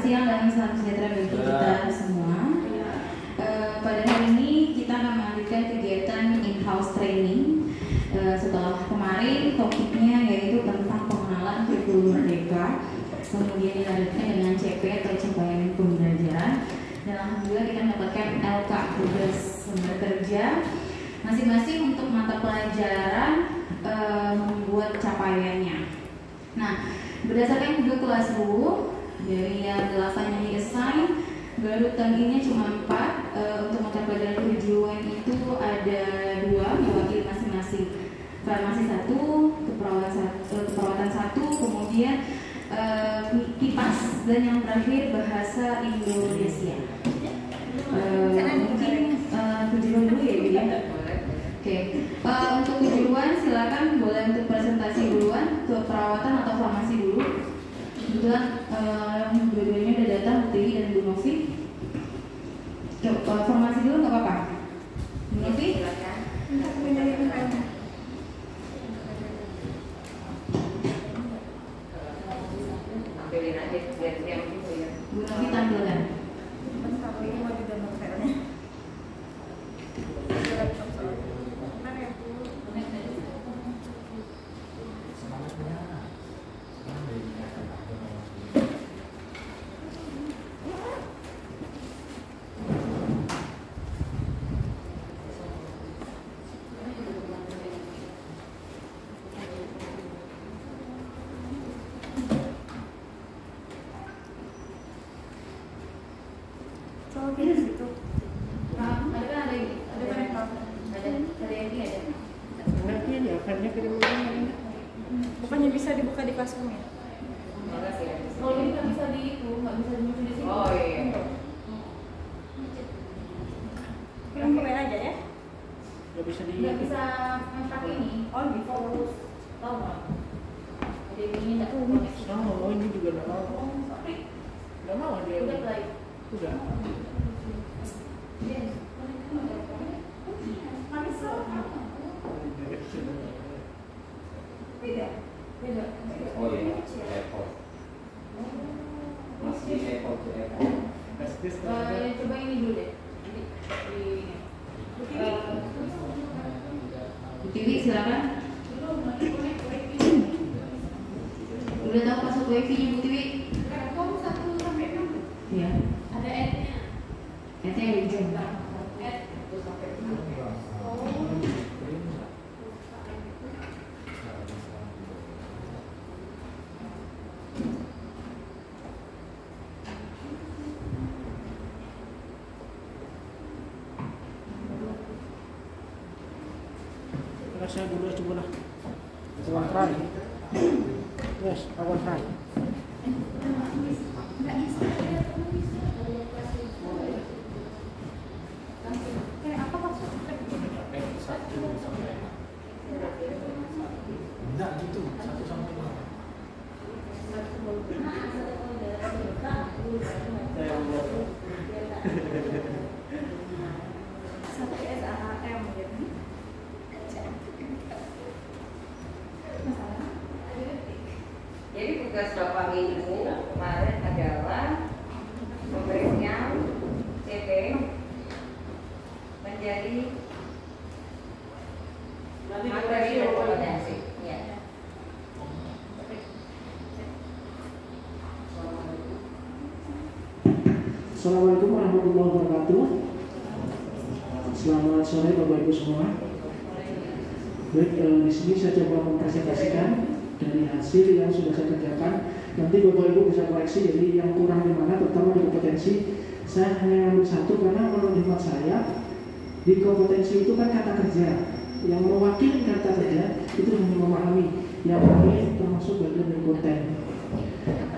siang dan salam sejahtera bagi kita semua. Pada hari ini kita akan melanjutkan kegiatan in-house training. Setelah kemarin topiknya yaitu tentang pengenalan kurikulum merdeka, kemudian dilanjutkan dengan CP atau capaian pembelajaran, dan alhamdulillah kita mendapatkan LK tugas bekerja masing-masing untuk mata pelajaran membuat capaiannya. Nah, berdasarkan Google Classroom dari yang 8 yang di-assign, Garutan ini cuma 4. Untuk mata pelajaran kejuruan itu ada 2 mewakili masing-masing. Farmasi 1, keperawatan 1, kemudian kipas, dan yang terakhir bahasa Indonesia. Mungkin kejuruan dulu ya, Bu ya. Oke. Untuk kejuruan silakan boleh untuk presentasi duluan, ke perawatan atau farmasi dulu. Kebetulan dua-duanya udah datang, Bu Tiwi dan Bu Novi. Formasi dulu nggak apa-apa. Bu Novi, silakan. Ambilin aja biar siang gitu ya. Bu Novi tampilkan. Bukannya bisa dibuka di Classroom ya? Kalau ini nggak bisa di itu, nggak bisa dibuka di sini. Oh iya. Film kue aja ya? Nggak bisa di. Nggak bisa pakai ini. Oh gitu. Harus tahu nggak? Jadi ini nggak koneksi. Oh, ini juga nggak mau. Oh, sorry. Nggak mau dia. Udah play. Udah. Yes. Beda. Oh iya, airport. Masih airport ke airport. Coba ini dulu deh. Bu Tiwi silakan. Udah tahu password wifi-nya Bu Tiwi? Kamu 1 sampai 6. Iya. Ada ad-nya. Nanti yang di ujung. Ad 1 sampai 6. Saya dulu coba lah. One try. Yes, I will try. Apa maksudnya? Enggak gitu, 1 sampai 5. SAAM gitu. Jadi tugas Bapak Ibu kemarin adalah pemberian CP menjadi materi dan kompetensi. Ya. Assalamualaikum warahmatullahi wabarakatuh. Selamat sore Bapak Ibu semua. Baik, di sini saya coba mempresentasikan dari hasil yang sudah saya kerjakan. Nanti Bapak Ibu bisa koreksi, jadi yang kurang di mana, terutama di kompetensi. Saya hanya ambil 1 karena menurut hemat saya di kompetensi itu kan kata kerja. Yang mewakili kata kerja itu hanya memahami, yang lain termasuk bagian dari konten.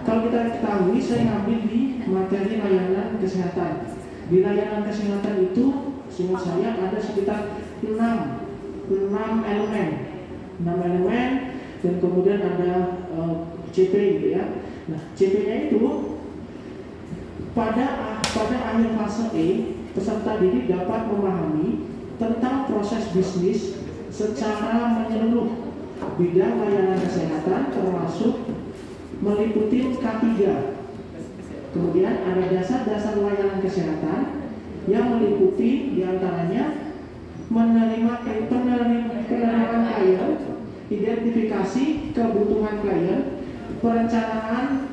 Kalau kita ketahui, saya ngambil di materi layanan kesehatan. Di layanan kesehatan itu, seingat saya ada sekitar 6 elemen, dan kemudian ada CP gitu ya. Nah, CP-nya itu pada akhir fase E, peserta didik dapat memahami tentang proses bisnis secara menyeluruh bidang layanan kesehatan, termasuk meliputi K3. Kemudian ada dasar-dasar layanan kesehatan yang meliputi diantaranya penerimaan klien, identifikasi kebutuhan klien, perencanaan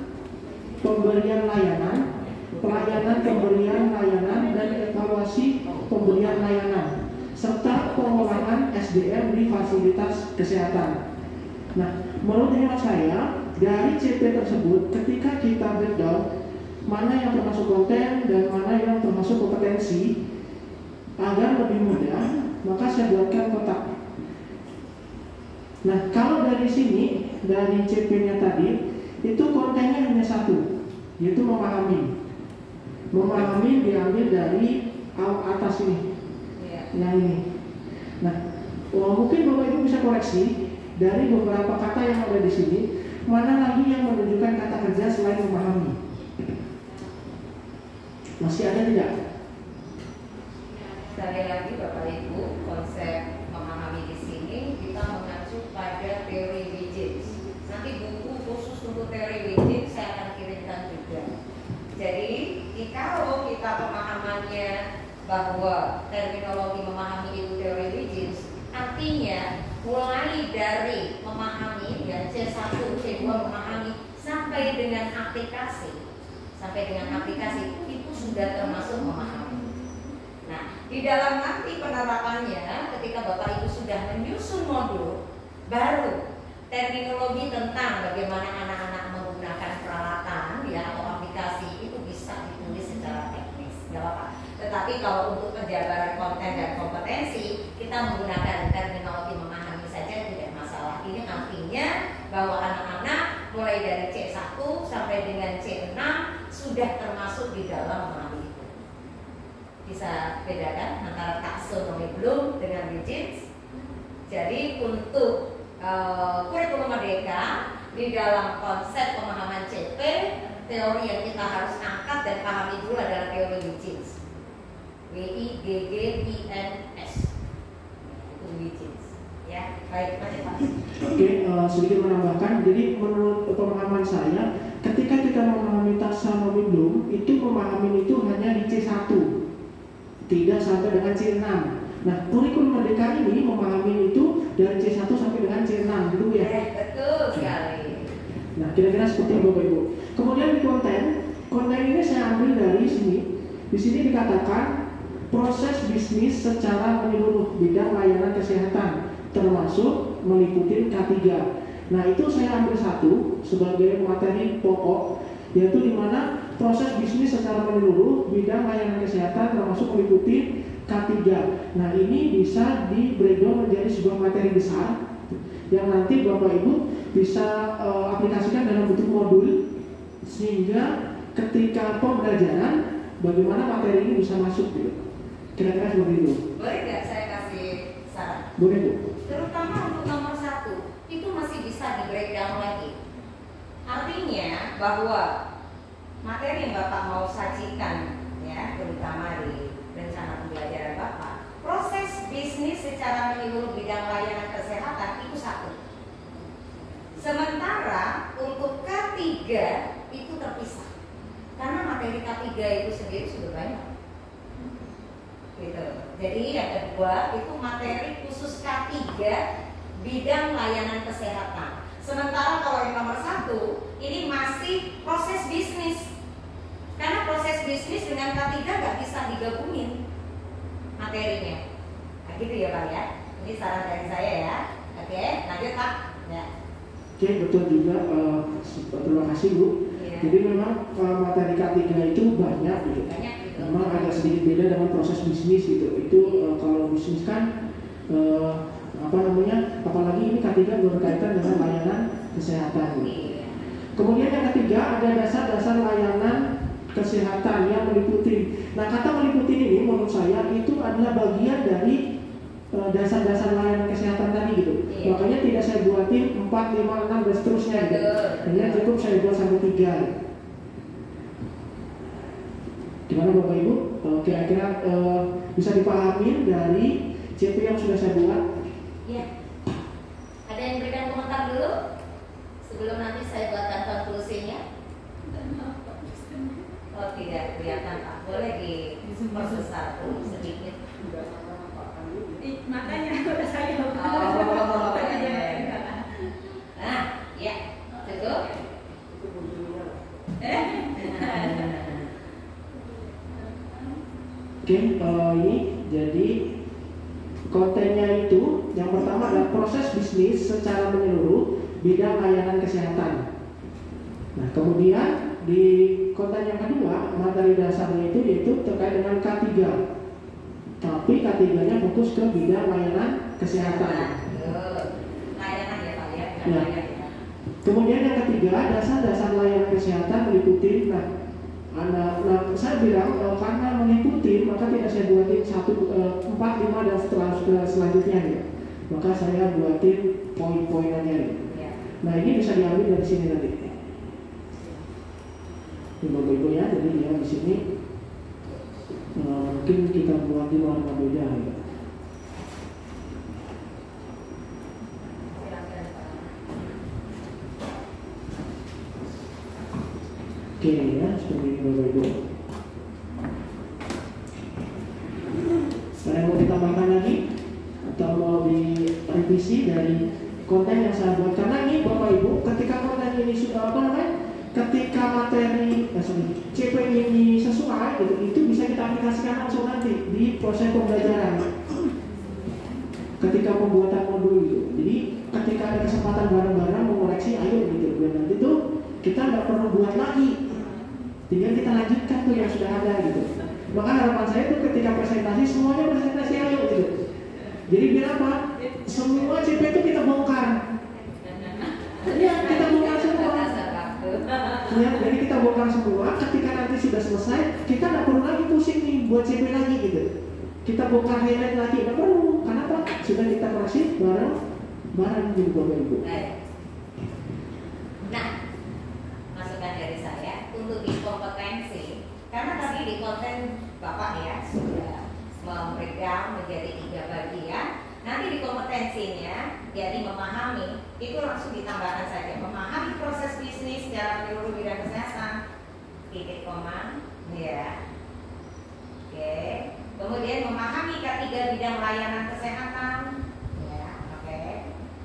pemberian layanan, pelayanan pemberian layanan dan evaluasi pemberian layanan, serta pengolahan SDM di fasilitas kesehatan. Nah, menurut hemat saya, dari CP tersebut ketika kita breakdown mana yang termasuk konten dan mana yang termasuk kompetensi agar lebih mudah, maka saya buatkan kotak. Nah, kalau dari sini, dari CP-nya tadi, itu kontennya hanya satu, yaitu memahami. Memahami diambil dari atas ini, yang ini. Nah, mungkin Bapak Ibu bisa koreksi dari beberapa kata yang ada di sini, mana lagi yang menunjukkan kata kerja selain memahami? Masih ada tidak? Sekali lagi Bapak Ibu, konsep memahami di sini kita mengacu pada teori Widgets. Nanti buku khusus untuk teori Widgets saya akan kirimkan juga. Jadi kalau kita pemahamannya bahwa terminologi memahami itu teori Widgets, artinya mulai dari memahami ya C1, C2 memahami sampai dengan aplikasi. Sampai dengan aplikasi itu sudah termasuk memahami. Nah, di dalam nanti penerapannya ketika Bapak Ibu sudah menyusun modul baru terminologi tentang bagaimana anak-anak menggunakan peralatan ya atau aplikasi itu bisa ditulis secara teknis, nggak apa-apa. Tetapi kalau untuk penjabaran konten dan kompetensi kita menggunakan terminologi memahami saja tidak masalah. Ini artinya bahwa anak-anak mulai dari C1 sampai dengan C6 sudah termasuk di dalam memahami itu. Bisa bedakan antara taksonomi Bloom dengan Widgets. Jadi untuk kurikulum merdeka di dalam konsep pemahaman CP, teori yang kita harus angkat dan pahami dulu adalah teori Widgets. WIGGINS. Itu Widgets. Ya, baik, Pak. Oke, sedikit menambahkan. Jadi menurut pemahaman saya, ketika kita memahami taksonomi Bloom, itu memahami itu hanya di C1, tidak sampai dengan C6. Nah, kurikulum merdeka ini memahami itu dari C1 sampai dengan C6, gitu ya? Betul sekali. Nah, kira-kira seperti itu Bapak Ibu. Kemudian di konten ini saya ambil dari sini. Di sini dikatakan proses bisnis secara menyeluruh bidang layanan kesehatan, termasuk meliputi K3. Nah, itu saya ambil satu sebagai materi pokok, yaitu di mana proses bisnis secara menyeluruh bidang layanan kesehatan termasuk meliputi K3. Nah, ini bisa di breakdown menjadi sebuah materi besar yang nanti Bapak Ibu bisa aplikasikan dalam bentuk modul, sehingga ketika pembelajaran bagaimana materi ini bisa masuk gitu. Kira-kira seperti itu. Boleh nggak saya kasih saran? Boleh Bu. Terutama untuk nomor 1 itu masih bisa di breakdown lagi. Artinya bahwa materi yang Bapak mau sajikan ya, terutama di rencana pembelajaran Bapak, proses bisnis secara menyeluruh bidang layanan kesehatan itu 1. Sementara untuk K3 itu terpisah. Karena materi K3 itu sendiri sudah banyak. Gitu. Jadi yang kedua itu materi khusus K3 bidang layanan kesehatan. Sementara kalau yang nomor 1 ini masih proses bisnis. Karena proses bisnis dengan K3 nggak bisa digabungin materinya. Nah, gitu ya Pak ya. Ini saran dari saya ya. Oke, lanjut Pak. Ya. Oke, betul juga. Terima kasih Bu. Ya. Jadi memang materi K3 itu banyak gitu. Banyak gitu. Memang agak sedikit beda dengan proses bisnis gitu. Itu kalau bisnis kan apalagi ini K3 berkaitan dengan layanan kesehatan. Iya. Kemudian yang ketiga ada dasar-dasar layanan kesehatan yang meliputi. Nah, kata meliputi ini menurut saya itu adalah bagian dari dasar-dasar layanan kesehatan tadi gitu. Iya. Makanya tidak saya buatin 4, 5, 6 dan seterusnya gitu. Hanya cukup saya buat sampai 3. Gimana Bapak Ibu? Kira-kira bisa dipahami dari CP yang sudah saya buat? Iya. Ada yang berikan komentar dulu sebelum nanti saya buatkan konklusinya. biar kelihatan Pak. Boleh diperbesar sedikit. Makanya udah saya. Oh, nah, ya, cukup. Oke, ini jadi kontennya itu yang pertama adalah proses bisnis secara menyeluruh bidang layanan kesehatan. Nah, kemudian di konten yang kedua materi dasarnya itu yaitu terkait dengan K3. Tapi K3-nya fokus ke bidang layanan kesehatan. Layanan ya Pak ya. Ya. Kemudian yang ketiga dasar-dasar layanan kesehatan meliputi. Nah, saya bilang karena mengikuti maka tidak saya buatin 1, 4, 5 dan selanjutnya ya. Maka saya buatin poin-poinannya ya. Nah ini bisa diambil dari sini nanti. Ini Bapak-Ibu ya, jadi ya di sini mungkin kita buat di warna beda ya. Oke ya, seperti ini Bapak-Ibu. Saya mau ditambahkan lagi atau mau direvisi dari konten yang saya buat, karena ini Bapak-Ibu ketika konten ini sudah ketika materi CP ini sesuai gitu, itu bisa kita aplikasikan langsung nanti di proses pembelajaran ketika pembuatan modul gitu. Jadi ketika ada kesempatan bareng-bareng mengoreksi, ayo gitu, dan nanti tuh kita nggak perlu buat lagi, tinggal kita lanjutkan tuh yang sudah ada gitu. Maka harapan saya tuh ketika presentasi semuanya presentasi ayo gitu. Jadi biar apa? Semua CP itu kita bongkar. Ya, kita bongkar semua. Ya, jadi kita bongkar semua. Ketika nanti sudah selesai, kita nggak perlu lagi pusing nih buat CP lagi gitu. Kita bongkar highlight lagi, nggak perlu. Karena apa? Sudah kita koreksi bareng di Bapak-Ibu. Nah, masukan dari saya untuk di kompetensi, karena tadi di konten Bapak ya sudah membreakdown menjadi 3 bagian. Nanti di kompetensinya, jadi memahami, itu langsung ditambahkan saja. Memahami proses bisnis secara menyeluruh bidang kesehatan, titik koma, ya. Oke. Kemudian memahami K3 bidang layanan kesehatan, ya. Oke.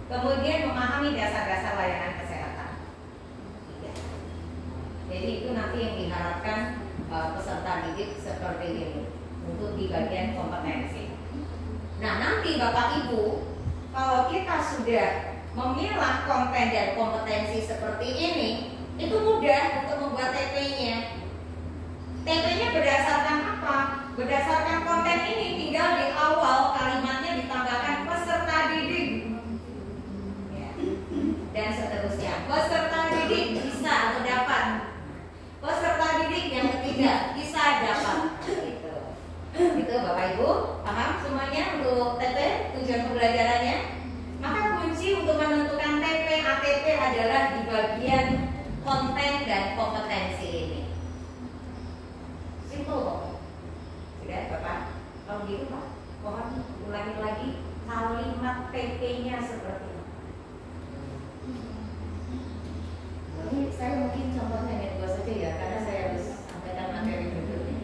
Kemudian memahami dasar-dasar layanan kesehatan. 3. Jadi itu nanti yang diharapkan peserta didik seperti ini untuk di bagian kompetensi. Nah nanti Bapak Ibu, kalau kita sudah memilah konten dan kompetensi seperti ini, itu mudah untuk membuat TP-nya. TP-nya berdasarkan apa? Berdasarkan konten ini, tinggal di awal kalimatnya ditambahkan peserta didik ya. Dan seterusnya. Peserta didik bisa atau dapat. Peserta didik yang ketiga bisa dapat. Itu Bapak Ibu paham semuanya untuk TP, tujuan pembelajarannya. Maka kunci untuk menentukan TP ATP adalah di bagian konten dan kompetensi ini. Simple kok. Sudah Bapak? Kalau gitu Pak, mohon ulangi lagi kalimat TP-nya seperti ini. Jadi saya mungkin contohnya hanya 2 saja ya, karena saya harus sampaikan materi berikutnya.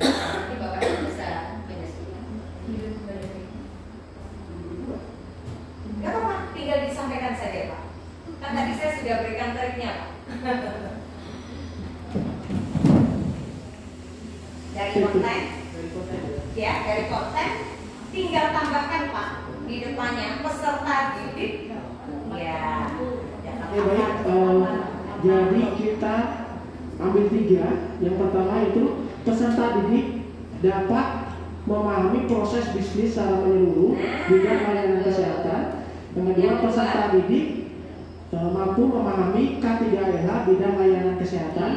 Nanti Bapak bisa menyusun. Gak apa-apa, tinggal disampaikan saja Pak. Kan tadi saya sudah berikan triknya Pak. Dari konten, ya dari konten, tinggal tambahkan Pak di depannya peserta didik. Ya, Baik, jadi kita ambil 3. Yang pertama itu peserta didik dapat memahami proses bisnis secara menyeluruh bidang layanan kesehatan. Yang kedua, peserta didik mampu memahami K3LH bidang layanan kesehatan.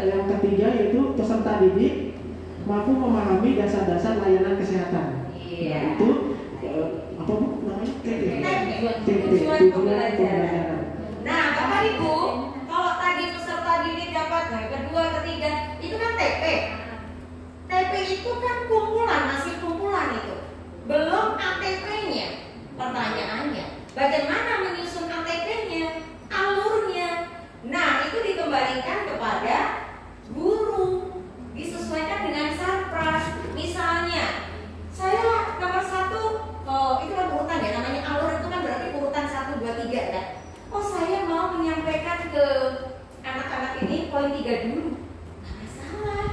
Yang ketiga yaitu peserta didik mampu memahami dasar-dasar layanan kesehatan. Nah, itu apa Bu namanya? Tujuan pembelajaran. Nah, Bapak Ibu, kalau tadi peserta didik dapat, nah kedua, ketiga, itu kan TP. TP itu kan kumpulan, masih kumpulan itu. Belum ATP-nya. Pertanyaannya, bagaimana menyusun ATP-nya, alurnya? Nah, itu dikembalikan kepada guru. ini poin 3 dulu. Nggak masalah.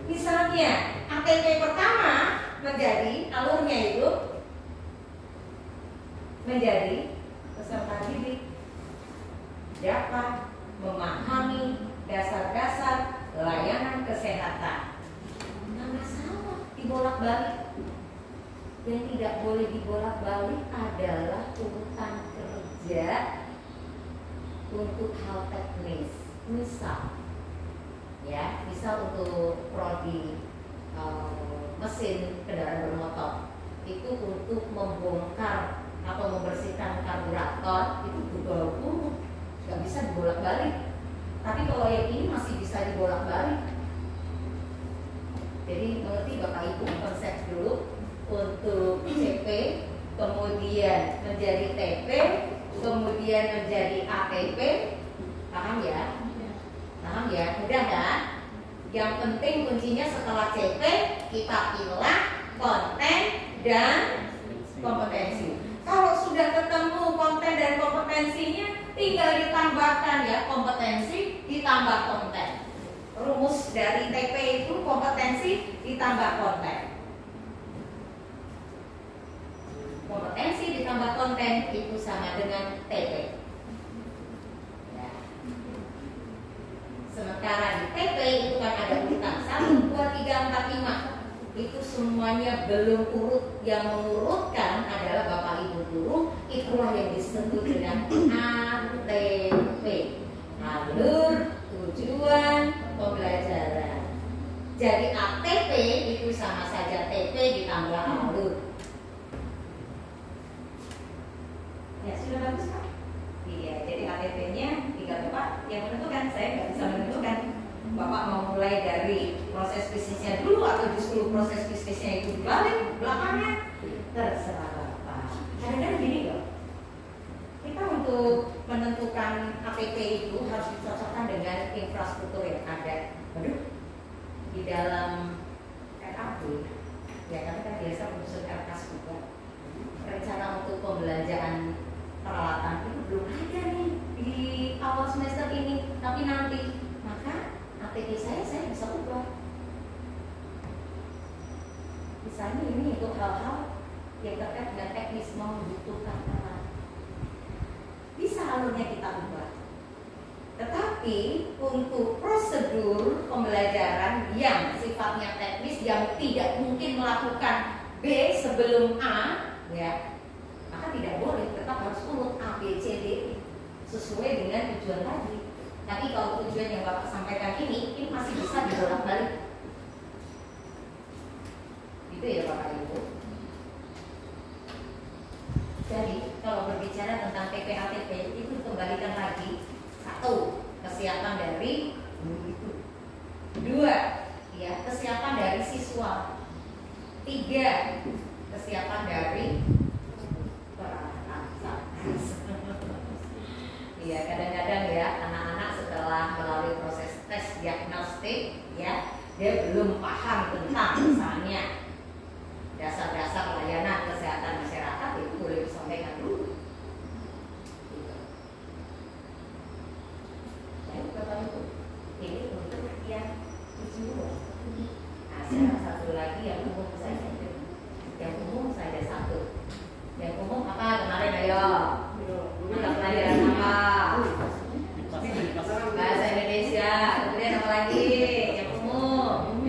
Misalnya ATP pertama menjadi alurnya itu menjadi peserta didik dapat memahami dasar-dasar layanan kesehatan. Nggak masalah dibolak-balik. Yang tidak boleh dibolak-balik adalah urutan kerja untuk hal teknis. Misal untuk prodi mesin kendaraan bermotor itu untuk membongkar atau membersihkan karburator itu berbau-bau, nggak bisa dibolak-balik. Tapi kalau yang ini masih bisa dibolak-balik. Jadi mengerti Bapak Ibu konsep dulu untuk CP, kemudian menjadi TP, kemudian menjadi ATP. Paham ya? Paham ya? Mudah kan? Yang penting kuncinya setelah CP kita pilih konten dan kompetensi. Kalau sudah ketemu konten dan kompetensinya, tinggal ditambahkan ya, kompetensi ditambah konten. Rumus dari TP itu kompetensi ditambah konten. Kompetensi ditambah konten itu sama dengan TP. Ya. Sementara di TP itu kan ada urutan 1, 2, 3, 4, 5. Itu semuanya belum urut. Yang mengurutkan adalah Bapak Ibu guru. Itulah yang disebut dengan ATP, alur tujuan pembelajaran. Jadi ATP itu sama saja TP ditambah alur. Ya sudah bagus Pak? Iya, jadi ATP-nya tinggal Bapak yang menentukan. Saya nggak bisa menentukan Bapak mau mulai dari proses bisnisnya dulu atau justru proses bisnisnya itu dibalik belakangnya, terserah Bapak. Kadang-kadang gini loh, kita untuk menentukan ATP itu harus dicocokkan dengan infrastruktur yang ada. Aduh, di dalam RAB ya kami kan biasa menyusun RKAS juga. Rencana untuk pembelanjaan peralatan itu belum ada nih di awal semester ini, tapi nanti. Maka ATP saya bisa ubah. Misalnya ini untuk hal-hal yang terkait dengan teknis membutuhkan peralatan, bisa alurnya kita ubah. Tetapi untuk prosedur pembelajaran yang sifatnya teknis yang tidak mungkin melakukan B sebelum A, ya, maka tidak boleh, tetap harus urut A, B, C, D sesuai dengan tujuan tadi. Tapi kalau tujuan yang Bapak sampaikan ini masih bisa dibolak-balik. Itu ya Bapak Ibu. Jadi kalau berbicara tentang TP-ATP itu kembalikan lagi. 1, kesiapan dari guru. 2, ya, kesiapan dari siswa. 3, kesiapan dari peralatan. Iya, kadang-kadang ya anak-anak setelah melalui proses tes diagnostik ya, dia belum paham tentang misalnya dasar-dasar layanan kesehatan masyarakat, itu boleh disampaikan dulu. Jadi Bapak Ibu, ini untuk yang keseluruhan. Nah, sekarang satu lagi yang umum saja. Yang umum saja 1. Yang umum apa kemarin ayo? Mata pelajaran apa? Bahasa Indonesia. Kemudian apa lagi? Yang umum.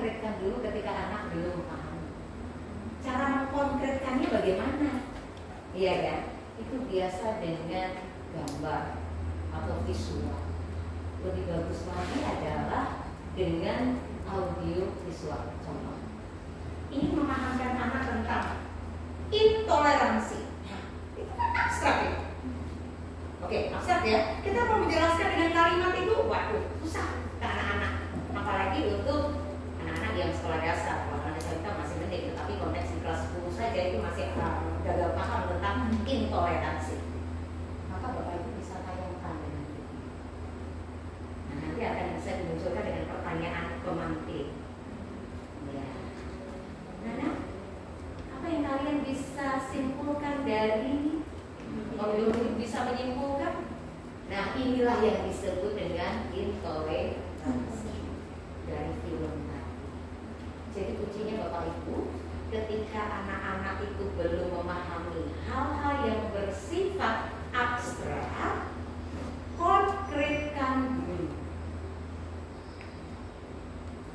konkretkan dulu ketika anak belum paham. Cara mengkonkretkannya bagaimana? Iya kan? Itu biasa dengan gambar atau visual. Lebih bagus lagi adalah dengan audio visual. Contoh, ini memahamkan anak tentang intoleransi. Itu kan abstrak ya. Oke, abstrak ya. Kita mau menjelaskan dengan kalimat itu, waduh, susah ke anak-anak. Apalagi untuk anak-anak yang sekolah dasar. Kalau anak dasar kita masih mending, tetapi konteks di kelas 10 saja itu masih gagal paham tentang intoleransi. Maka Bapak Ibu bisa tayangkan dengan itu. Nah, nanti akan bisa dimunculkan dengan pertanyaan pemantik. Ya. Nah, apa yang kalian bisa simpulkan dari kalau belum bisa menyimpulkan? Nah, inilah yang disebut dengan intoleransi dari film tadi. Jadi kuncinya Bapak Ibu, ketika anak-anak itu belum memahami hal-hal yang bersifat abstrak, konkretkan dulu.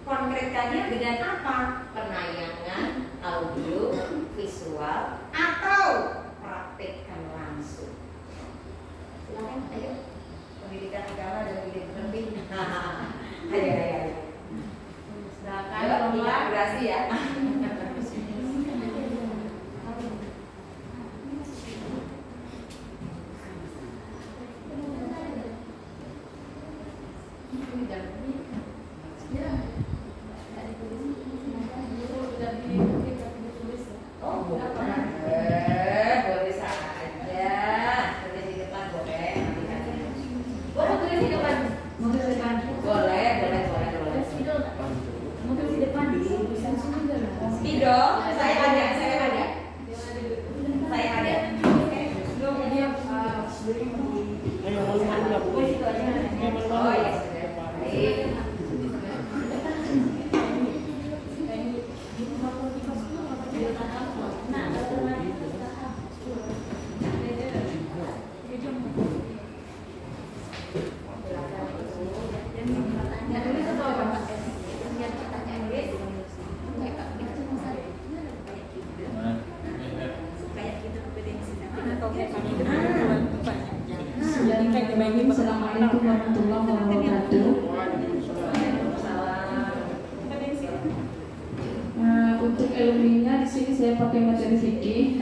Konkretkannya dengan apa? Penayangan audio, visual, atau praktekkan langsung. Silakan, ayo. Pendidikan agama dan pendidikan lebih. Ayo. Silakan, kolaborasi ya. Boleh saja. Tulis di depan boleh. Boleh tulis di depan. Mau ke depan? Boleh. Mau ke depan? Spidol, saya ada. Oh ya sudah. Baik. Assalamualaikum warahmatullahi wabarakatuh. Untuk ilmunya di sini saya pakai materi fikih.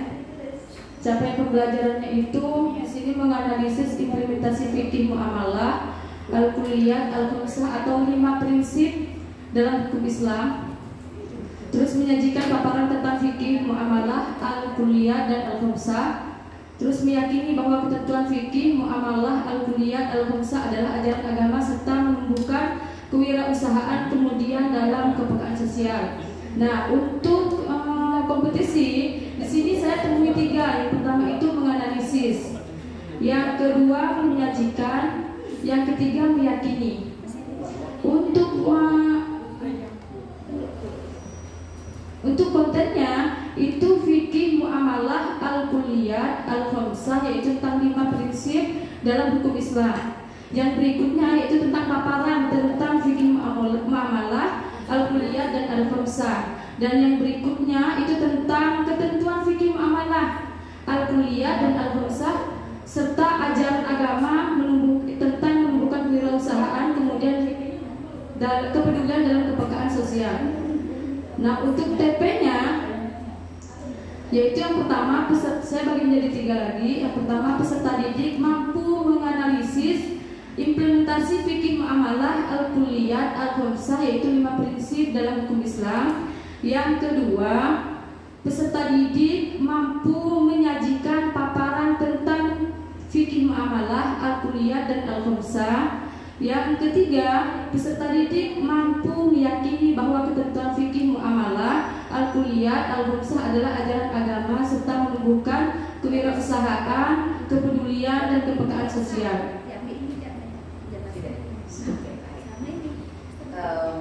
Capaian pembelajarannya itu di sini menganalisis implementasi fikih muamalah, al-kulliyat, al-khamsah atau 5 prinsip dalam hukum Islam. Terus menyajikan paparan tentang fikih muamalah, al-kulliyat dan al-khamsah. Terus meyakini bahwa ketentuan fikih, muamalah, al-kulliyat, al-khamsah adalah ajaran agama serta menumbuhkan kewirausahaan kemudian dalam kepekaan sosial. Nah, untuk kompetisi di sini saya temui 3. Yang pertama itu menganalisis, yang kedua menyajikan, yang ketiga meyakini. Untuk kontennya itu fikih muamalah, al-kulliyat, al-khamsah, yaitu tentang 5 prinsip dalam hukum Islam. Yang berikutnya yaitu tentang paparan tentang fikih muamalah, al-kulliyat dan al-khamsah. Dan yang berikutnya itu tentang ketentuan fikih muamalah, al-kulliyat dan al-khamsah serta ajaran agama tentang menumbuhkan kewirausahaan kemudian kepedulian dalam kepekaan sosial. Nah, untuk TP-nya yaitu yang pertama, saya bagi menjadi 3 lagi. Yang pertama, peserta didik mampu menganalisis implementasi fikih muamalah, al-kulliyat, al-khamsah, yaitu 5 prinsip dalam hukum Islam. Yang kedua, peserta didik mampu menyajikan paparan tentang fikih muamalah, al-kulliyat dan al-khamsah. Yang ketiga, peserta didik mampu meyakini bahwa ketentuan fikih muamalah, al-kulliyat, al-khamsah adalah ajaran agama serta menumbuhkan kewirausahaan, kepedulian dan kepekaan sosial.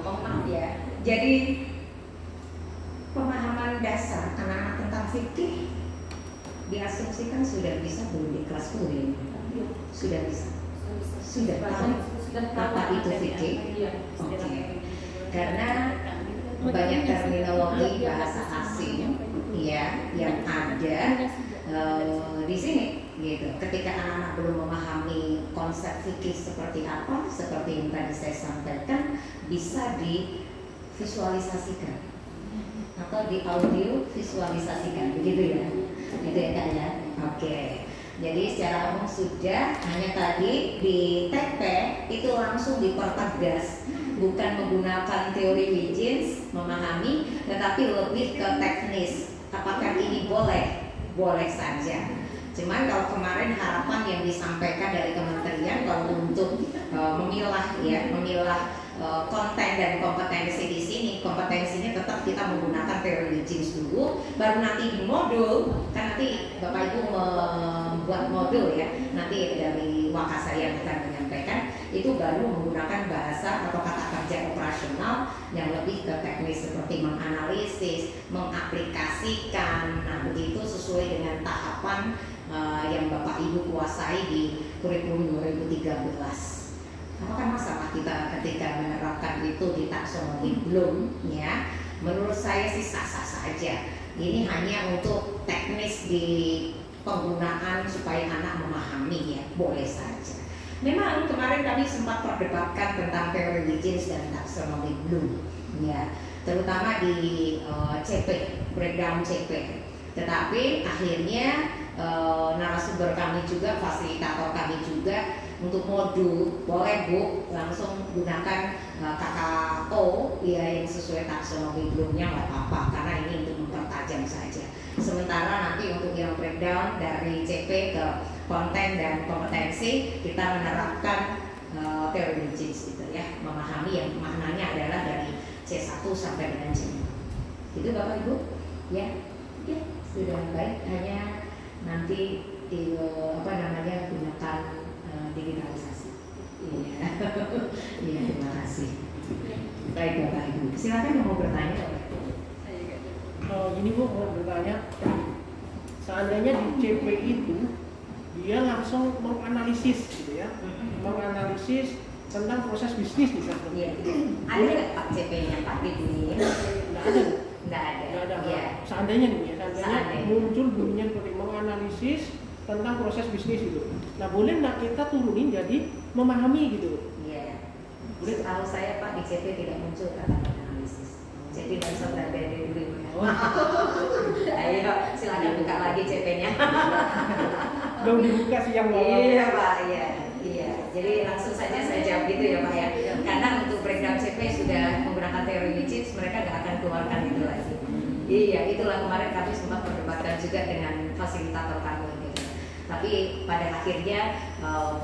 Mohon maaf ya. Jadi pemahaman dasar anak-anak tentang fikih diasumsikan sudah bisa belum di kelas 10 ini? Sudah bisa. Sudah tahu apa itu fikih? Oke. Karena banyak terminologi bahasa asing ya yang ada di sini gitu. Ketika anak-anak belum memahami konsep fikih seperti apa, seperti yang tadi saya sampaikan, bisa divisualisasikan atau di audio visualisasikan, begitu ya, gitu ya Kak ya. Oke. Jadi secara umum sudah, hanya tadi di TP itu langsung dipertegas, bukan menggunakan teori Wiggins memahami, tetapi lebih ke teknis. Apakah ini boleh? Boleh saja. Cuman kalau kemarin harapan yang disampaikan dari kementerian kalau untuk memilah konten dan kompetensi di sini, kompetensinya tetap kita menggunakan teori Wiggins dulu, baru nanti di modul, kan nanti Bapak Ibu membuat modul ya, nanti dari Wakasa yang akan menyampaikan, itu baru menggunakan bahasa atau kata kerja operasional yang lebih ke teknis seperti menganalisis, mengaplikasikan, nah begitu sesuai dengan tahapan yang Bapak Ibu kuasai di kurikulum 2013. Apakah masalah kita ketika menerapkan itu di taksonomi? Belum ya. Menurut saya sih sah-sah saja. Ini hanya untuk teknis di penggunaan supaya anak memahami ya, boleh saja. Memang kemarin kami sempat perdebatkan tentang teori Wiggins dan taksonomi Bloom ya, terutama di CP, breakdown CP. Tetapi akhirnya narasumber kami juga, fasilitator kami juga untuk modul, boleh Bu langsung gunakan KKO ya yang sesuai taksonomi Bloomnya, nggak apa-apa karena ini untuk mempertajam saja. Sementara nanti untuk yang breakdown dari CP ke konten dan kompetensi kita menerapkan teori Wiggins gitu ya, memahami yang maknanya adalah dari C1 sampai dengan C5. Itu Bapak Ibu ya, oke sudah baik, hanya nanti gunakan digitalisasi. Iya, iya terima kasih. Baik Bapak Ibu, silakan yang mau bertanya. Gini Bu, mau bertanya, seandainya di CP itu dia langsung menganalisis gitu ya, menganalisis tentang proses bisnis misalnya. Iya. Ada nggak Pak CP-nya Pak di dunia? Nggak ada. Nggak ada. Nggak ada. Ya. Seandainya nih ya, seandainya muncul bunyian seperti menganalisis tentang proses bisnis itu. Nah boleh nggak kita turunin jadi memahami gitu? Iya. Boleh. Tahu saya Pak di CP tidak muncul kata menganalisis. Jadi nggak usah berada dulu. Ayo silakan buka lagi CP-nya. Belum dibuka sih yang lalu. Iya Pak, iya. Iya. Jadi langsung saja saya jawab gitu ya Pak ya. Karena untuk breakdown CP sudah menggunakan teori Wiggins, mereka nggak akan keluarkan itu lagi. Iya, itulah kemarin kami sempat berdebatkan juga dengan fasilitator kami gitu. Tapi pada akhirnya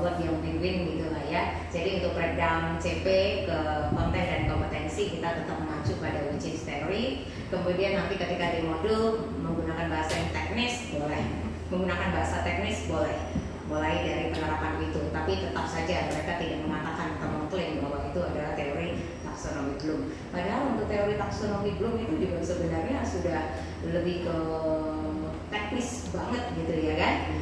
buat yang win-win gitu lah ya. Jadi untuk breakdown CP ke konten dan kompetensi kita tetap mengacu pada Wiggins teori. Kemudian nanti ketika di modul menggunakan bahasa yang teknis boleh, menggunakan bahasa teknis boleh, mulai dari penerapan itu. Tapi tetap saja mereka tidak mengatakan atau mengklaim bahwa itu adalah teori taksonomi Bloom. Padahal untuk teori taksonomi Bloom itu juga sebenarnya sudah lebih ke teknis banget gitu ya kan.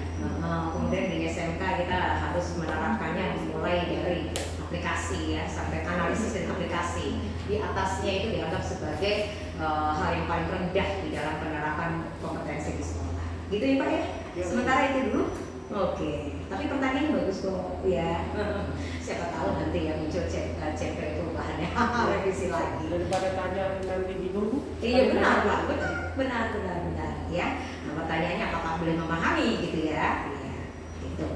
Kemudian di SMK kita harus menerapkannya mulai dari aplikasi ya sampai analisis dan aplikasi. Di atasnya itu dianggap sebagai hal yang paling rendah di dalam penerapan kompetensi di sekolah. Gitu ya Pak ya? Sementara itu dulu. Oke. Tapi pertanyaannya bagus kok ya. Siapa tahu nanti yang muncul CP perubahannya revisi lagi. Daripada tanya nanti bingung. Iya benar Pak, benar ya. Nah, pertanyaannya apakah boleh memahami gitu ya? Iya, gitu.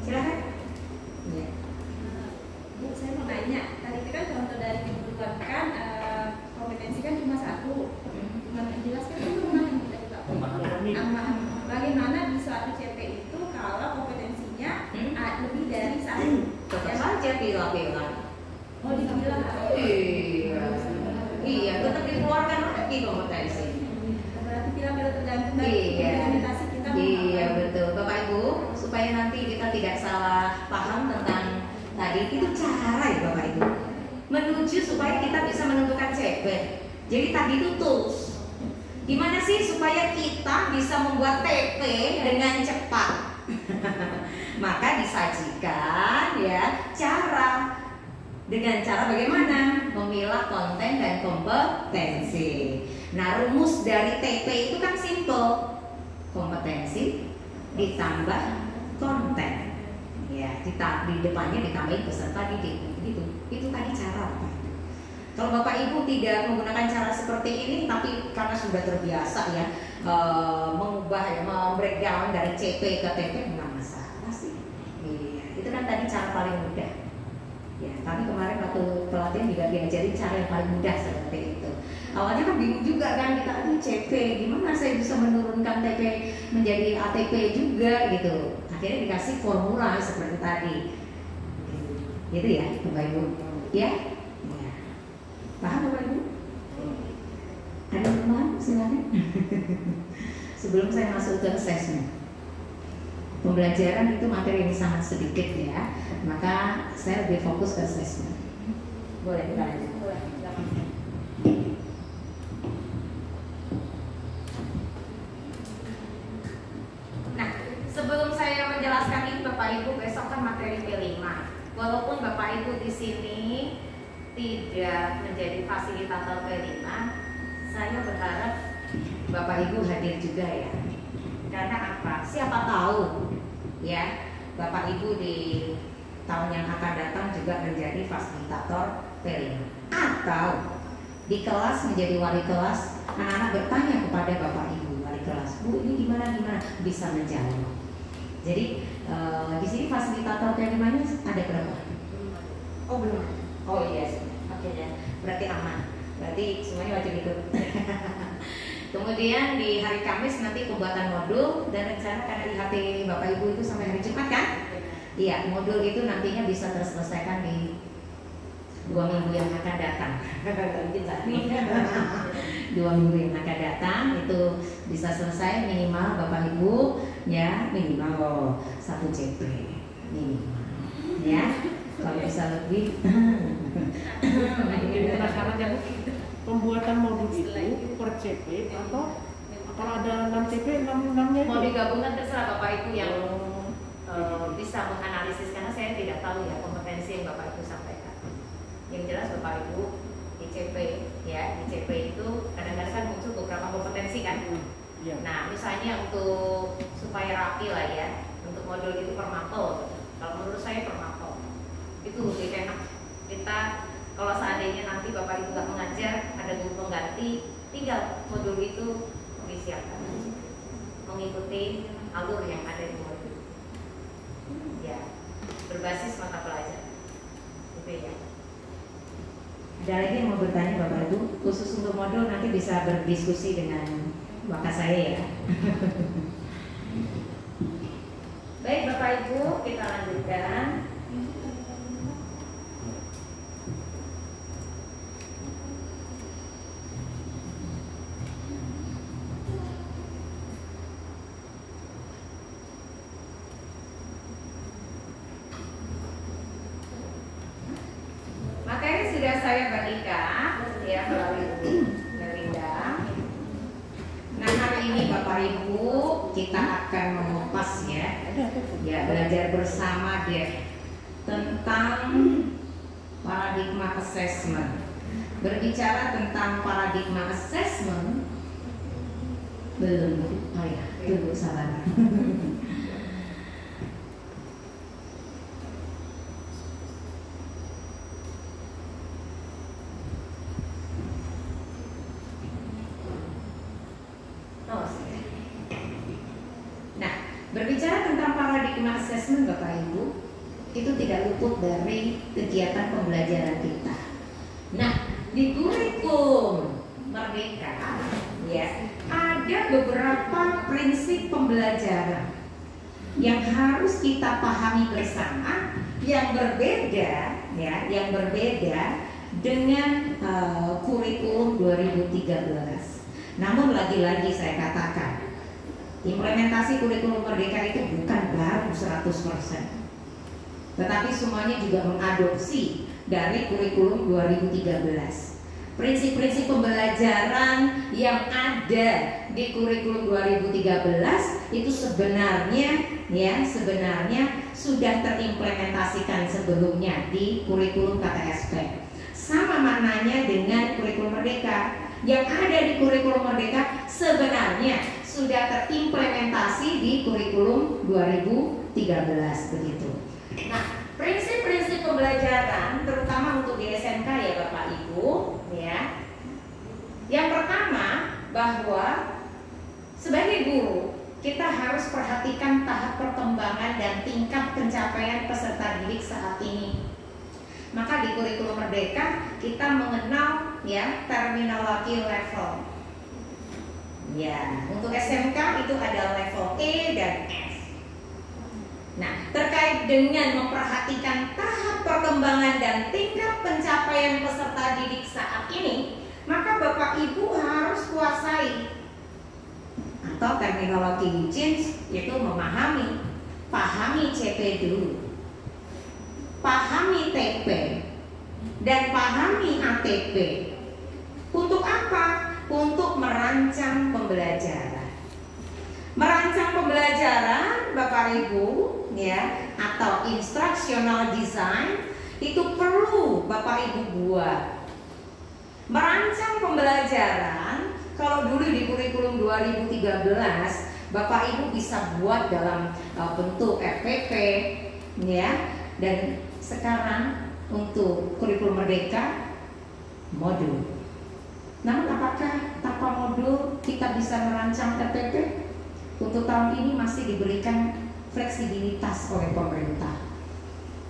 Silakan. Ya. Bu, saya mau nanya, tadi itu kan contoh dari kebutuhan kan kompetensi kan cuma satu, cuma menjelaskan itu memahami tadi Pak. Bagaimana di suatu CP itu kalau kompetensinya lebih dari satu? Tetap saja pilih-pilih. Oh dibilang Iya, tetap dikeluarkan lagi kompetensi. Berarti pilih-pilih tergantung dari implementasi kita. Iya betul, Bapak Ibu, supaya nanti kita tidak salah paham tentang tadi itu cara ya Bapak Ibu menuju supaya kita bisa menentukan CP. Jadi tadi itu tools. Gimana sih supaya kita bisa membuat TP dengan cepat? Maka disajikan ya cara Dengan cara bagaimana? Memilah konten dan kompetensi. Nah, rumus dari TP itu kan simple. Kompetensi ditambah konten. Ya, di depannya ditambahin peserta didik. Itu tadi cara. Kalau Bapak Ibu tidak menggunakan cara seperti ini, tapi karena sudah terbiasa ya mengubah ya, breakdown dari CP ke TP, nggak masalah sih. Iya, itu kan tadi cara paling mudah. Ya, tapi kemarin waktu pelatihan juga diajarin cara yang paling mudah seperti itu. Awalnya kan bingung juga kan kita, aduh CP, gimana saya bisa menurunkan TP menjadi ATP juga gitu. Akhirnya dikasih formula seperti tadi. Gitu ya, Bapak Ibu. Ya. Paham Bapak Ibu? Ada teman? Silakan. Sebelum saya masuk ke assessment, pembelajaran itu materi yang sangat sedikit ya, maka saya lebih fokus ke assessment. Boleh kita lanjut? Boleh. Nah, sebelum saya menjelaskan ini Bapak Ibu, besok kan materi P5. Walaupun Bapak Ibu di sini tidak menjadi fasilitator P5, saya berharap Bapak Ibu hadir juga ya. Karena apa? Siapa tahu ya, Bapak Ibu di tahun yang akan datang juga menjadi fasilitator P5. Atau di kelas menjadi wali kelas, anak-anak bertanya kepada Bapak Ibu wali kelas, Bu ini gimana, bisa menjawab. Jadi di sini fasilitator P5-nya ada berapa? Oh belum. Oh iya, oke ya. Berarti aman. Berarti semuanya wajib ikut. Kemudian di hari Kamis nanti pembuatan modul, dan rencana karena di hati Bapak Ibu itu sampai hari Jumat kan? Iya, modul itu nantinya bisa terselesaikan di 2 minggu yang akan datang. Mungkin saat ini 2 minggu yang akan datang itu bisa selesai minimal Bapak Ibu ya, minimal 1 CP minimal ya. Kalau bisa lebih penasaran ya Bu, pembuatan modul itu per CP atau kalau ada 6 CP 6-nya mau digabungkan terserah Bapak Ibu yang bisa menganalisis, karena saya tidak tahu ya kompetensi yang Bapak Ibu sampaikan. Yang jelas Bapak Ibu di CP ya, di CP itu kadang-kadang kan muncul beberapa kompetensi kan. Nah misalnya untuk supaya rapi lah ya, untuk modul itu permato. Kalau menurut saya permato itu lebih enak. Kita kalau seandainya nanti Bapak Ibu nggak mengajar, ada guru pengganti, tinggal modul itu disiapkan, mengikuti alur yang ada di modul. Ya, berbasis mata pelajaran. Itu ya. Ada lagi yang mau bertanya Bapak Ibu? Khusus untuk modul nanti bisa berdiskusi dengan bakat saya ya. Baik Bapak Ibu, kita lanjutkan. Materi sudah saya bagikan ya melalui Melinda. Nah hari ini Bapak Ibu kita akan mengupas ya belajar bersama deh tentang paradigma assessment. Berbicara tentang paradigma assessment belum, oh ya tunggu sabar. Berbicara tentang paradigma assessment Bapak Ibu, itu tidak luput dari kegiatan pembelajaran kita. Nah, di kurikulum Merdeka ya, ada beberapa prinsip pembelajaran yang harus kita pahami bersama, yang berbeda ya, yang berbeda dengan kurikulum 2013. Namun lagi-lagi saya katakan, implementasi kurikulum Merdeka itu bukan baru 100%, tetapi semuanya juga mengadopsi dari kurikulum 2013. prinsip-prinsip pembelajaran yang ada di kurikulum 2013 itu sebenarnya sudah terimplementasikan sebelumnya di kurikulum KTSP. Sama maknanya dengan kurikulum Merdeka. Yang ada di kurikulum Merdeka sebenarnya sudah terimplementasi di kurikulum 2013 begitu. Nah, prinsip-prinsip pembelajaran terutama untuk di SMK ya Bapak Ibu ya. Yang pertama bahwa sebagai guru kita harus perhatikan tahap perkembangan dan tingkat pencapaian peserta didik saat ini. Maka di kurikulum Merdeka kita mengenal ya terminologi level. Ya, untuk SMK itu ada level E dan F. Nah, terkait dengan memperhatikan tahap perkembangan dan tingkat pencapaian peserta didik saat ini, maka Bapak Ibu harus kuasai atau terminologi Jeans yaitu pahami CP dulu, pahami TP, dan pahami ATP. Untuk apa? Untuk merancang pembelajaran. Merancang pembelajaran Bapak Ibu ya atau instructional design itu perlu Bapak Ibu buat. Merancang pembelajaran kalau dulu di kurikulum 2013 Bapak Ibu bisa buat dalam bentuk FPP ya, dan sekarang untuk kurikulum Merdeka modul. Namun apakah tanpa modul kita bisa merancang FPP? Untuk tahun ini masih diberikan fleksibilitas oleh pemerintah.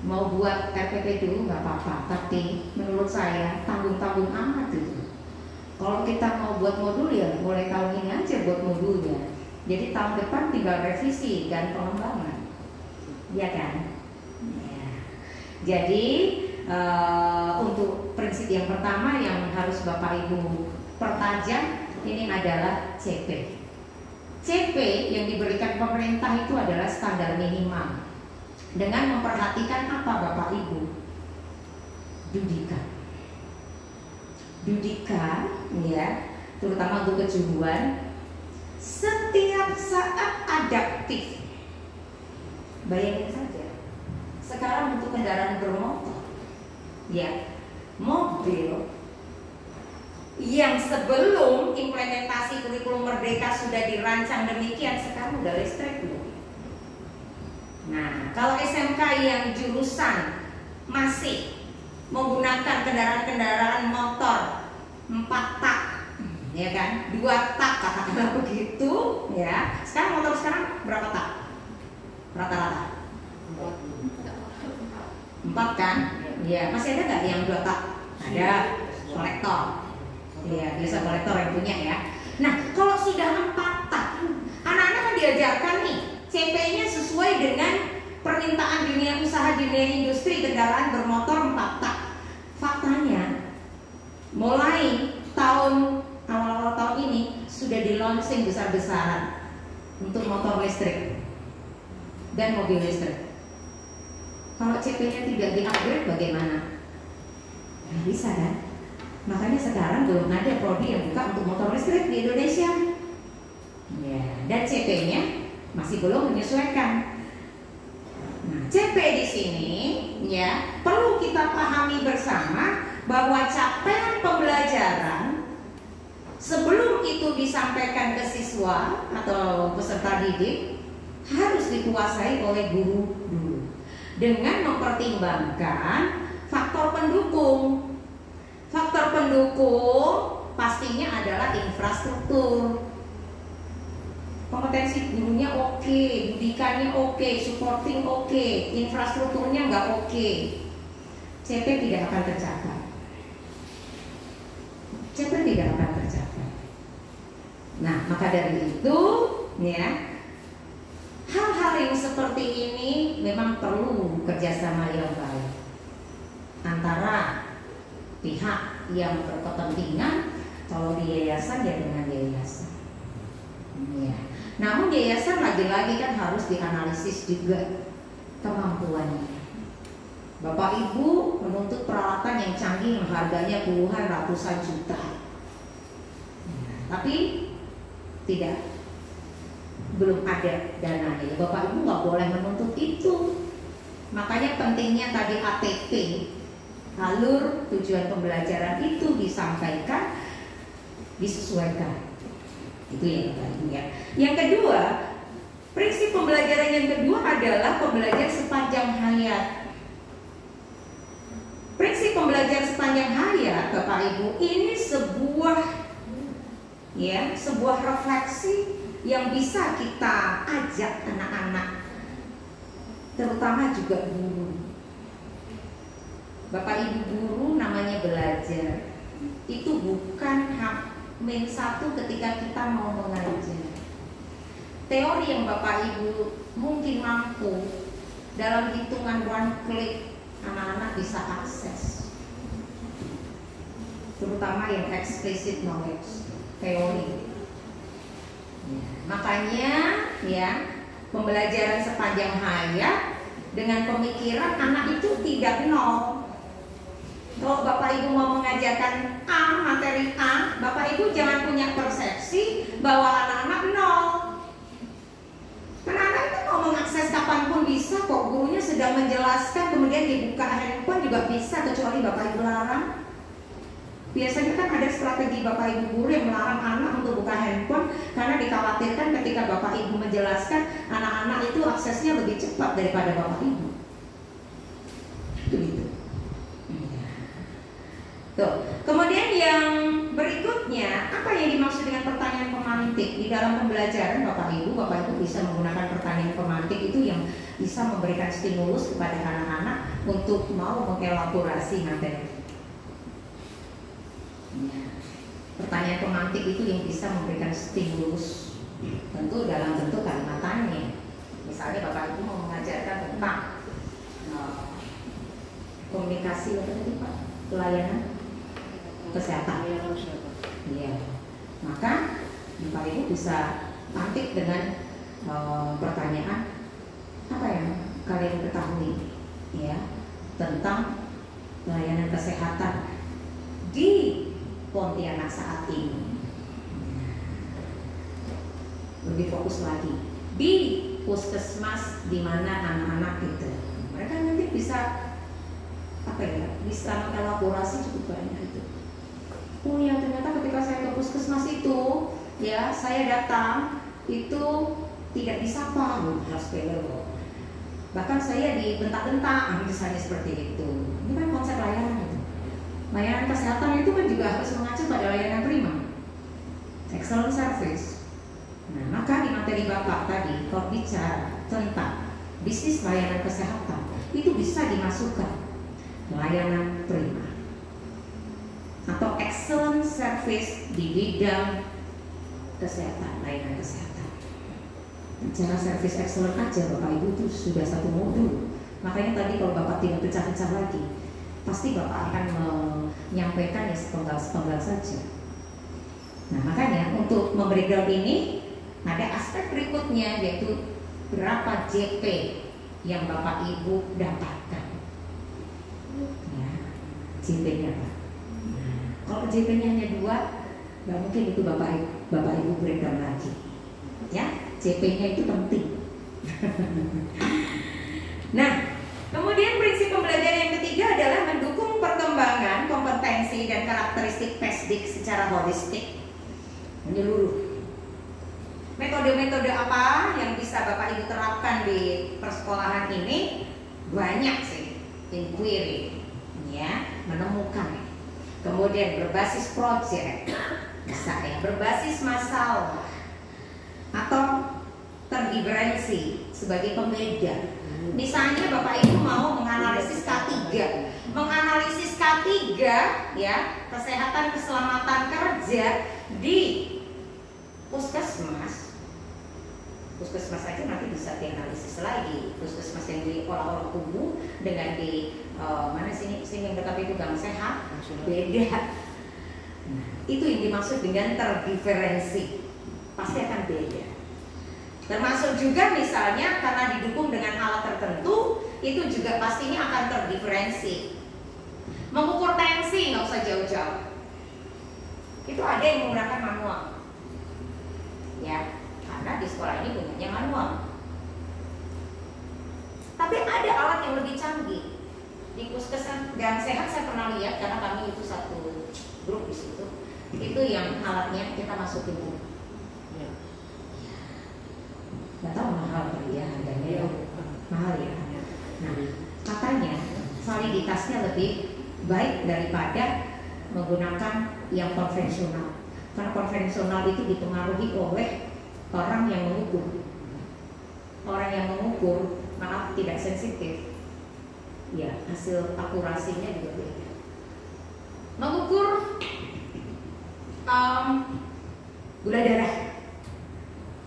Mau buat RPP dulu nggak apa-apa, tapi menurut saya tanggung-tanggung amat itu. Kalau kita mau buat modul ya mulai tahun ini aja buat modulnya. Jadi tahun depan tinggal revisi dan pengembangan, ya kan? Ya. Jadi untuk prinsip yang pertama yang harus Bapak Ibu pertajam ini adalah CP. CP yang diberikan pemerintah itu adalah standar minimal dengan memperhatikan apa Bapak Ibu? Dudika ya, terutama untuk kejuruan setiap saat adaptif. Bayangin saja sekarang untuk kendaraan bermotor ya, mobil yang sebelum implementasi kurikulum Merdeka sudah dirancang demikian, sekarang udah listrik belum? Nah, kalau SMK yang jurusan masih menggunakan kendaraan-kendaraan motor 4 tak, ya kan, 2 tak katakanlah begitu, ya. Sekarang motor sekarang berapa tak? Rata-rata 4 kan? Ya, masih ada nggak yang 2 tak? Ada, kolektor. Ya, biasa kolektor yang punya ya. Nah, kalau sudah 4 tak, anak-anak kan diajarkan nih CP-nya sesuai dengan permintaan dunia usaha, dunia industri kendaraan bermotor 4 tak. Faktanya, mulai awal-awal tahun ini sudah di launching besar-besaran untuk motor listrik dan mobil listrik. Kalau CP-nya tidak di-upgrade bagaimana? Nggak bisa kan? Makanya sekarang belum ada prodi yang buka untuk motor listrik di Indonesia. Ya, dan CP-nya masih belum menyesuaikan. Nah, CP di sini ya perlu kita pahami bersama bahwa capaian pembelajaran sebelum itu disampaikan ke siswa atau peserta didik harus dikuasai oleh guru dulu dengan mempertimbangkan faktor pendukung. Faktor pendukung pastinya adalah infrastruktur. Kompetensi gurunya oke, didikanya oke, supporting oke, infrastrukturnya nggak oke, CP tidak akan tercapai. CP tidak akan tercapai. Nah, maka dari itu, ya, hal-hal yang seperti ini memang perlu kerjasama yang baik antara pihak yang berkepentingan. Kalau di yayasan ya dengan yayasan. Ya. Namun yayasan lagi-lagi kan harus dianalisis juga kemampuannya. Bapak Ibu menuntut peralatan yang canggih yang harganya puluhan ratusan juta. Tapi belum ada dananya. Bapak Ibu nggak boleh menuntut itu. Makanya pentingnya tadi ATP, alur tujuan pembelajaran itu disampaikan, disesuaikan. Itu yang Bapak Ibu ya. Yang kedua, prinsip pembelajaran yang kedua adalah pembelajaran sepanjang hayat. Prinsip pembelajaran sepanjang hayat, Bapak Ibu, ini sebuah refleksi yang bisa kita ajak anak-anak, terutama juga guru. Bapak Ibu guru namanya belajar. Itu bukan -1 ketika kita mau mengajar. Teori yang Bapak Ibu mungkin mampu dalam hitungan one click anak-anak bisa akses, terutama yang explicit knowledge, teori. Makanya ya, pembelajaran sepanjang hayat dengan pemikiran anak itu tidak nol. Kalau Bapak Ibu mau mengajarkan materi A, Bapak Ibu jangan punya persepsi bahwa anak-anak nol. Karena anak itu mau mengakses kapanpun bisa kok, gurunya sedang menjelaskan kemudian dibuka handphone juga bisa, kecuali Bapak Ibu larang. Biasanya kan ada strategi Bapak Ibu guru yang melarang anak untuk buka handphone karena dikhawatirkan ketika Bapak Ibu menjelaskan, anak-anak itu aksesnya lebih cepat daripada Bapak Ibu. Itu gitu. Tuh. Kemudian yang berikutnya, apa yang dimaksud dengan pertanyaan pemantik? Di dalam pembelajaran Bapak Ibu bisa menggunakan pertanyaan pemantik itu yang bisa memberikan stimulus kepada anak-anak untuk mau mengelaborasi materi. Pertanyaan pemantik itu yang bisa memberikan stimulus, tentu dalam bentuk kalimat tanya. Misalnya Bapak Ibu mau mengajarkan tentang komunikasi apa tadi Pak? Pelayanan kesehatan. Iya. Maka Bapak Ibu bisa pantik dengan pertanyaan apa yang kalian ketahui ya tentang pelayanan kesehatan di Pontianak saat ini. Lebih fokus lagi di puskesmas di mana anak-anak itu. Mereka nanti bisa bisa mengelaborasi cukup banyak itu. Oh ya, ternyata ketika saya ke puskesmas itu, ya saya datang itu tidak disapa, bahkan saya dibentak-bentak, misalnya seperti itu. Ini kan konsep layanan itu. Layanan kesehatan itu kan juga harus mengacu pada layanan prima, excellent service. Nah, maka di materi Bapak tadi, kalau bicara tentang bisnis layanan kesehatan, itu bisa dimasukkan layanan prima atau excellent service di bidang kesehatan, layanan kesehatan. Bicara service excellent aja Bapak Ibu itu sudah satu modul. Makanya tadi kalau Bapak tidak pecah-pecah lagi, pasti Bapak akan menyampaikan ya sepenggal-sepenggal saja. Nah makanya untuk membreakdown ini ada aspek berikutnya, yaitu berapa JP yang Bapak Ibu dapatkan. Ya, JP-nya apa? Kalau JP-nya hanya 2, nggak mungkin itu Bapak Ibu breakdown lagi. Ya, JP-nya itu penting. Nah, kemudian prinsip pembelajaran yang ketiga adalah mendukung perkembangan kompetensi dan karakteristik PESDIK secara holistik, menyeluruh. Metode-metode apa yang bisa Bapak Ibu terapkan di persekolahan ini? Banyak sih. Inquiry, ya, menemukan. Kemudian berbasis project, bisa ya, berbasis masalah, atau terdiferensi sebagai pembeda. Misalnya Bapak Ibu mau menganalisis K3, ya, kesehatan keselamatan kerja di puskesmas. Puskesmas saja nanti bisa dianalisis lagi. Puskesmas yang di olah-olah tubuh dengan di mana sini yang dekat itu gang sehat beda. Nah, itu yang dimaksud dengan terdiferensi, pasti akan beda. Termasuk juga misalnya karena didukung dengan alat tertentu, itu juga pastinya akan terdiferensi. Mengukur tensi nggak usah jauh-jauh. Itu ada yang menggunakan manual, ya, karena di sekolah ini punyanya manual. Tapi ada alat yang lebih canggih. Di Puskesmas Gang Sehat saya pernah lihat, karena kami itu satu grup di situ. Itu yang alatnya kita masukin dulu. Nggak tahu mahal kali ya harganya ya. Mahal ya. Nah, katanya validitasnya lebih baik daripada menggunakan yang konvensional. Karena konvensional itu dipengaruhi oleh orang yang mengukur. Orang yang mengukur, maaf, tidak sensitif. Ya, hasil akurasinya juga beda. Mengukur gula darah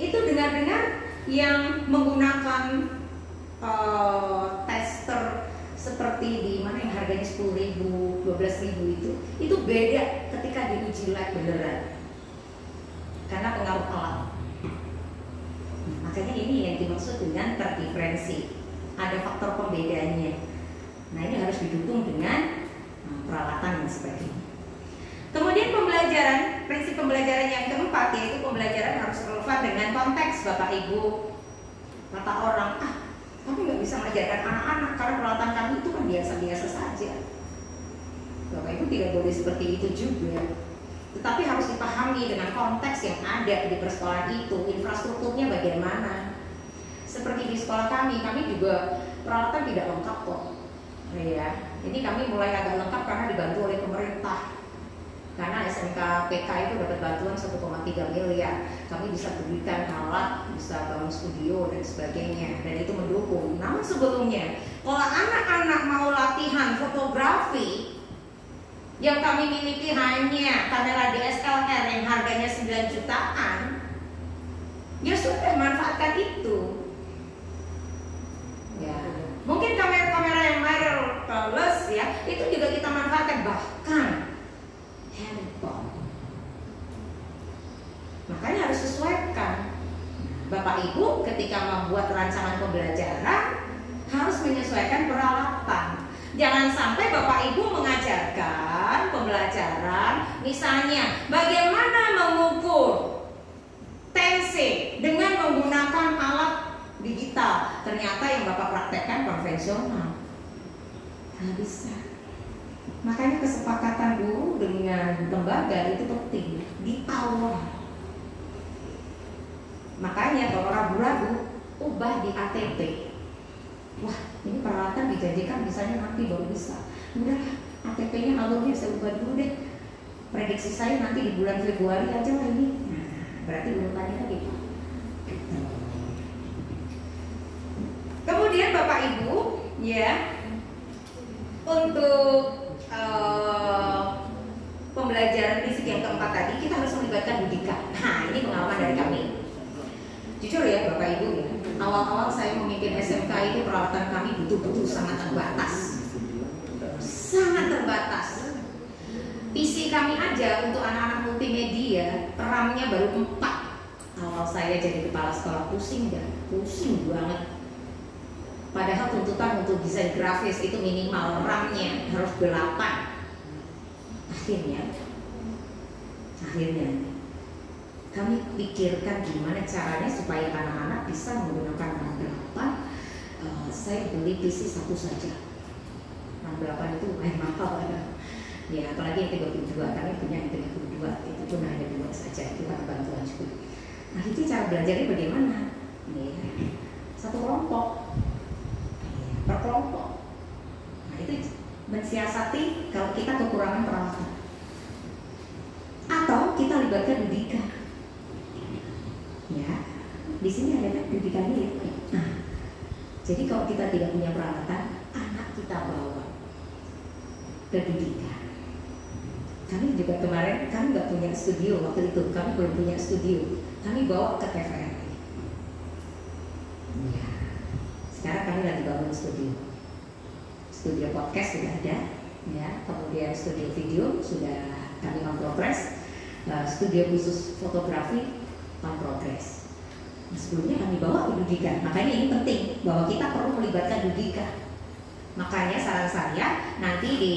itu dengar-dengar yang menggunakan tester seperti di mana yang harganya 10.000, 12.000 itu beda ketika diuji lab beneran karena pengaruh alat. Makanya ini yang dimaksud dengan terdiferensi, ada faktor pembedanya. Nah, ini harus didukung dengan peralatan dan sebagainya. Kemudian pembelajaran, prinsip pembelajaran yang keempat yaitu pembelajaran harus relevan dengan konteks. Bapak Ibu, kata orang, kami nggak bisa mengajarkan anak-anak karena peralatan kami itu kan biasa-biasa saja. Bapak Ibu tidak boleh seperti itu juga. Tetapi harus dipahami dengan konteks yang ada di persekolahan itu, infrastrukturnya bagaimana. Seperti di sekolah kami juga peralatan tidak lengkap kok. Ya, ini kami mulai agak lengkap karena dibantu oleh pemerintah. Karena SMK PK itu dapat bantuan 1,3 miliar. Kami bisa berikan alat, bisa bangun studio dan sebagainya, dan itu mendukung. Namun sebelumnya, kalau anak-anak mau latihan fotografi, yang kami miliki hanya kamera DSLR yang harganya 9 jutaan, ya sudah manfaatkan itu. Ya, mungkin kamera-kamera yang mirrorless ya, itu juga kita manfaatkan, bahkan handphone. Makanya harus sesuaikan. Bapak Ibu ketika membuat rancangan pembelajaran harus menyesuaikan peralatan. Jangan sampai Bapak Ibu mengajarkan pembelajaran misalnya bagaimana mengukur tensi dengan menggunakan alat digital. Ternyata yang Bapak praktekkan konvensional. Nggak bisa. Makanya kesepakatan guru dengan lembaga itu penting, ditawar. Makanya kalau ragu-ragu, ubah di ATP. Wah, ini peralatan dijanjikan misalnya nanti baru bisa. Udah, ATP-nya alurnya saya ubah dulu deh. Prediksi saya nanti di bulan Februari aja lah ini. Nah, berarti urutannya lagi. Kemudian Bapak Ibu, ya, untuk pembelajaran fisik yang keempat tadi kita harus melibatkan pendidikan. Nah, ini pengalaman dari kami. Jujur ya Bapak Ibu, ya, awal-awal saya memimpin SMK itu peralatan kami betul-betul sangat terbatas. Sangat terbatas. PC kami aja untuk anak-anak multimedia, RAM-nya baru 4. Awal saya jadi kepala sekolah pusing banget. Padahal tuntutan untuk desain grafis itu minimal RAM-nya harus 8. Akhirnya kami pikirkan gimana caranya supaya anak-anak bisa menggunakan RAM 8. Saya beli PC satu saja. RAM 8 itu lumayan mahal ya, apalagi yang 32, kami punya yang 32, itu pun hanya 2 saja, itu kan bantuan juga. Nah, itu cara belajarnya bagaimana? Ya, satu kelompok, per kelompok. Nah, itu mensiasati kalau kita kekurangan peralatan. Atau kita libatkan pendidikan. Ya, di sini ada kan pendidikannya ya. Nah, jadi kalau kita tidak punya peralatan, anak kita bawa ke pendidikan. Kami juga kemarin, kami nggak punya studio waktu itu, kami belum punya studio. Kami bawa ke TVRI. Ya, sekarang kami lagi bangun studio podcast sudah ada, ya. Kemudian studio video sudah kami on progress, studio khusus fotografi on progress. Sebelumnya kami bawa ke Dudika. Makanya ini penting bahwa kita perlu melibatkan Dudika. Makanya saran saya nanti di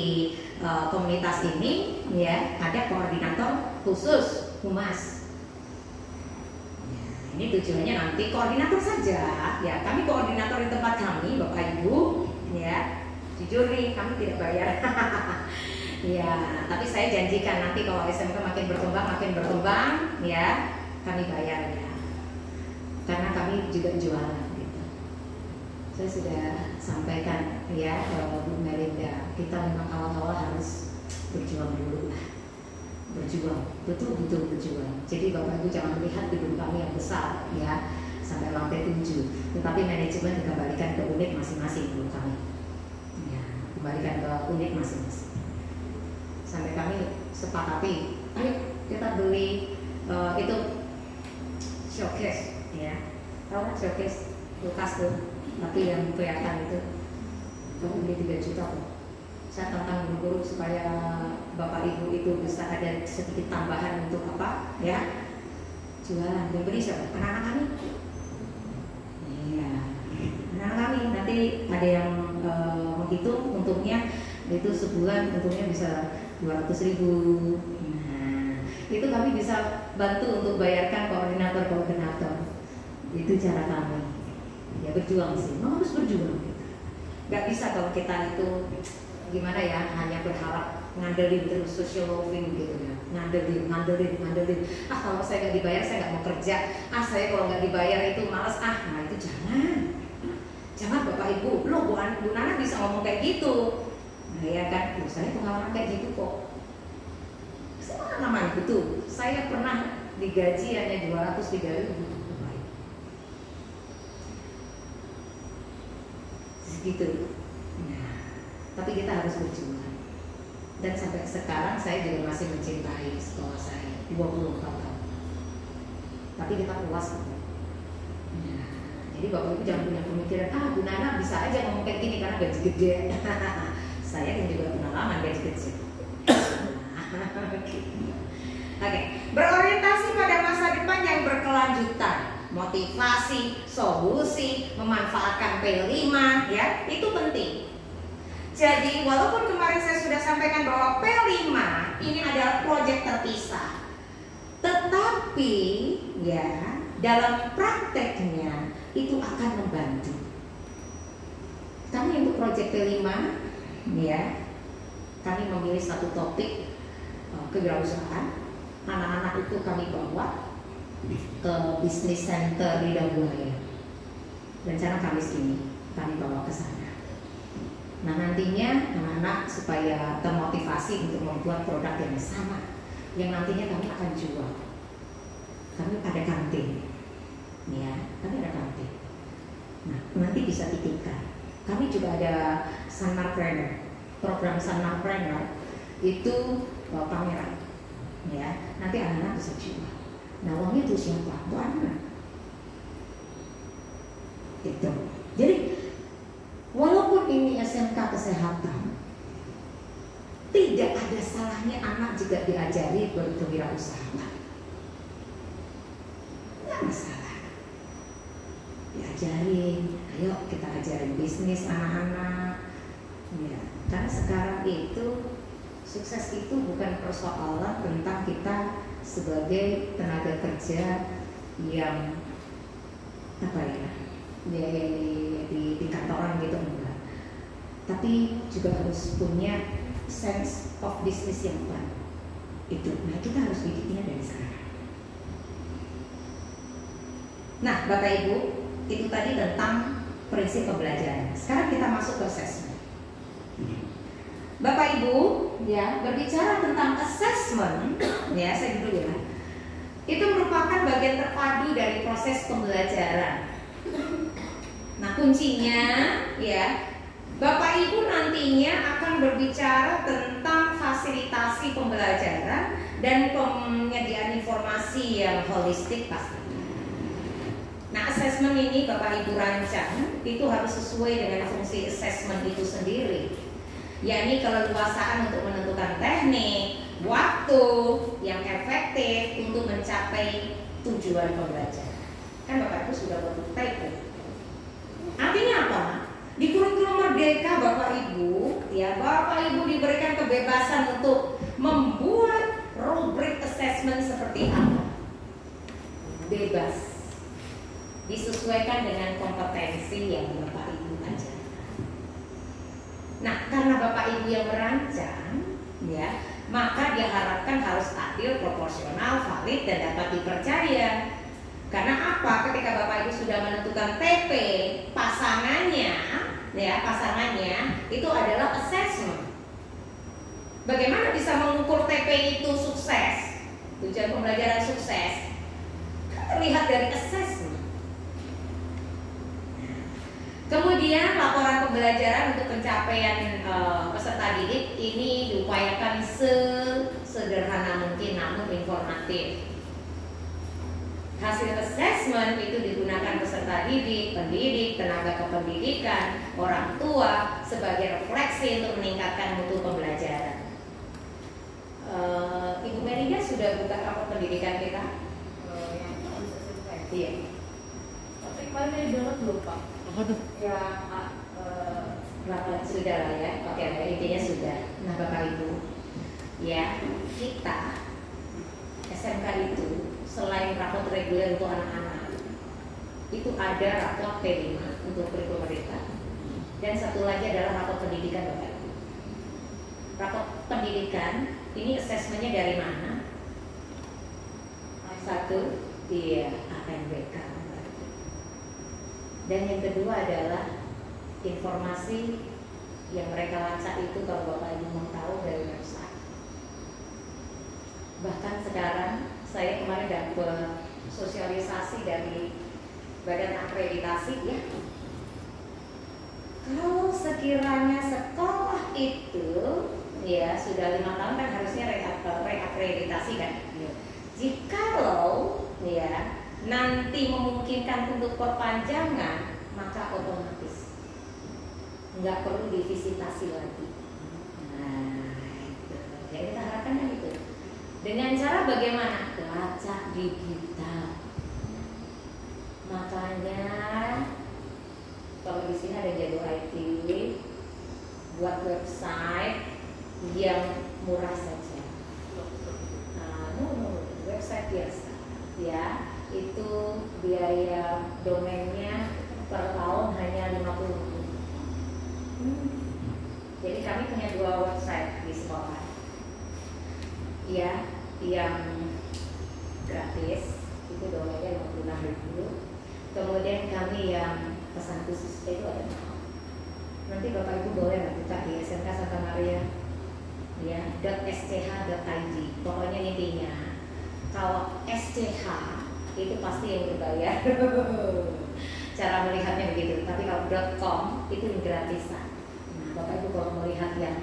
komunitas ini ya ada koordinator khusus humas. Ini tujuannya nanti koordinator saja, ya kami koordinator di tempat kami, Bapak Ibu, ya jujur nih kami tidak bayar, ya tapi saya janjikan nanti kalau SMK makin berkembang, ya kami bayar ya, karena kami juga jualan gitu. Saya sudah sampaikan ya Bu Melinda, kita memang awal-awal harus berjuang dulu lah. Berjuang, betul-betul berjuang. Jadi Bapak Ibu jangan melihat gedung kami yang besar ya sampai lantai 7, tetapi manajemen dikembalikan ke unit masing-masing menurut kami ya, kembalikan ke unit masing-masing sampai kami sepakati ayo kita beli itu showcase ya, tahu kan showcase kulkas tuh tapi yang kelihatan itu kamu beli 3 juta kok. Saya tantang guru-guru supaya Bapak Ibu itu bisa ada sedikit tambahan untuk apa ya, jualan. Yang beli siapa? Anak-anak kami. Iya, anak-anak kami. Nanti ada yang menghitung untungnya itu sebulan untungnya bisa 200.000. Nah, itu kami bisa bantu untuk bayarkan koordinator. Itu cara kami. Ya berjuang sih, memang harus berjuang. Gak bisa kalau kita itu gimana ya, hanya berharap ngandelin terus social moving gitu ya, ngandelin. Kalau saya nggak dibayar saya nggak mau kerja. Saya kalau nggak dibayar itu malas. Nah itu jangan Bapak Ibu. Bu Nana bisa ngomong kayak gitu. Nah ya kan, saya pengalaman kayak gitu kok. Saya pengalaman betul. Saya pernah digaji hanya 203.000. Segitu. Nah, tapi kita harus berjuang. Dan sampai sekarang saya juga masih mencintai sekolah saya 24 tahun. Tapi kita puas. Nah, jadi Bapak Ibu jangan punya pemikiran Bu Nana bisa aja ngomong kayak gini karena gaji gede. Saya kan juga pengalaman gaji kecil. Oke, berorientasi pada masa depan yang berkelanjutan, motivasi, solusi, memanfaatkan P5 ya, itu penting. Jadi walaupun kemarin saya sudah sampaikan bahwa P5 ini adalah proyek terpisah, tetapi ya dalam prakteknya itu akan membantu. Kami untuk proyek P5 ya, kami memilih satu topik kewirausahaan. Anak-anak itu kami bawa ke bisnis center di Dabuaya. Rencana Kamis ini kami bawa ke sana. Nah nantinya anak-anak supaya termotivasi untuk membuat produk yang sama, yang nantinya kami akan jual. Kami ada kantin, ya, kami ada kantin. Nah nanti bisa titipkan. Kami juga ada Sanmarpreneur, program Sanmarpreneur itu pameran, ya. Nanti anak-anak bisa jual. Nah uangnya itu siapa? Itu anak. Gitu. Jadi walaupun ini SMK kesehatan, tidak ada salahnya anak juga diajari berkewirausahaan. Nggak masalah. Diajarin, ayo kita ajarin bisnis anak-anak. Ya, karena sekarang itu sukses itu bukan persoalan tentang kita sebagai tenaga kerja yang apa ya, di kantoran gitu enggak, tapi juga harus punya sense of business yang baik itu. Nah kita harus didiknya dari sekarang. Nah Bapak Ibu, itu tadi tentang prinsip pembelajaran. Sekarang kita masuk ke assessment. Bapak Ibu, ya berbicara tentang assessment, ya saya dulu ya. Itu merupakan bagian terpadu dari proses pembelajaran. Nah kuncinya, ya Bapak Ibu nantinya akan berbicara tentang fasilitasi pembelajaran dan penyediaan informasi yang holistik pasti. Nah assessment ini Bapak Ibu rancang itu harus sesuai dengan fungsi assessment itu sendiri, yakni keleluasaan untuk menentukan teknik, waktu yang efektif untuk mencapai tujuan pembelajaran. Kan Bapak Ibu sudah butuh TP. Artinya apa? Di kurikulum Merdeka Bapak Ibu, ya Bapak Ibu diberikan kebebasan untuk membuat rubrik assessment seperti apa. Bebas. Disesuaikan dengan kompetensi yang Bapak Ibu ajarkan. Nah, karena Bapak Ibu yang merancang, ya, maka diharapkan harus adil, proporsional, valid, dan dapat dipercaya. Karena apa? Ketika Bapak Ibu sudah menentukan TP, pasangannya itu adalah assessment. Bagaimana bisa mengukur TP itu sukses? Tujuan pembelajaran sukses kan terlihat dari assessment. Kemudian laporan pembelajaran untuk pencapaian peserta didik ini diupayakan sesederhana mungkin namun informatif. Hasil assessment itu digunakan peserta didik, pendidik, tenaga kependidikan, orang tua sebagai refleksi untuk meningkatkan mutu pembelajaran. Ibu Merida sudah buka rapor pendidikan kita? Iya. Tapi kemarin dari download belum Pak? Ya, sudah lah ya. Oke, intinya sudah. Nah, Bapak Ibu, ya kita SMK itu selain raport reguler untuk anak-anak, itu ada raport P5 untuk kurikulum mereka, dan satu lagi adalah raport pendidikan Bapak Ibu. Raport pendidikan ini asesmennya dari mana? Satu, iya ANBK. Dan yang kedua adalah informasi yang mereka lacak itu kalau Bapak Ibu mau tahu dari website. Bahkan sekarang saya kemarin dapat sosialisasi dari Badan Akreditasi ya. Kalau sekiranya sekolah itu ya sudah 5 tahun kan harusnya reakreditasi kan. Jikalau ya nanti memungkinkan untuk perpanjangan, maka otomatis nggak perlu divisitasi lagi. Nah, itu. Ya kita harapkan kan itu. Dengan cara bagaimana? Lacak digital. Makanya kalau di sini ada Jago IT, buat website yang murah saja. Website biasa, ya. Itu biaya domainnya per tahun hanya 50.000. Jadi kami punya 2 website di sekolah. Ya, yang gratis itu domainnya 56.000. Kemudian kami yang pesan khusus itu ada mahal. Nanti Bapak Ibu boleh buka di SMK Santa Maria ya, .sch.id. Pokoknya intinya kalau SCH itu pasti yang berbayar. Cara melihatnya begitu. Tapi kalau .com itu yang gratisan. Nah, Bapak Ibu kalau melihat yang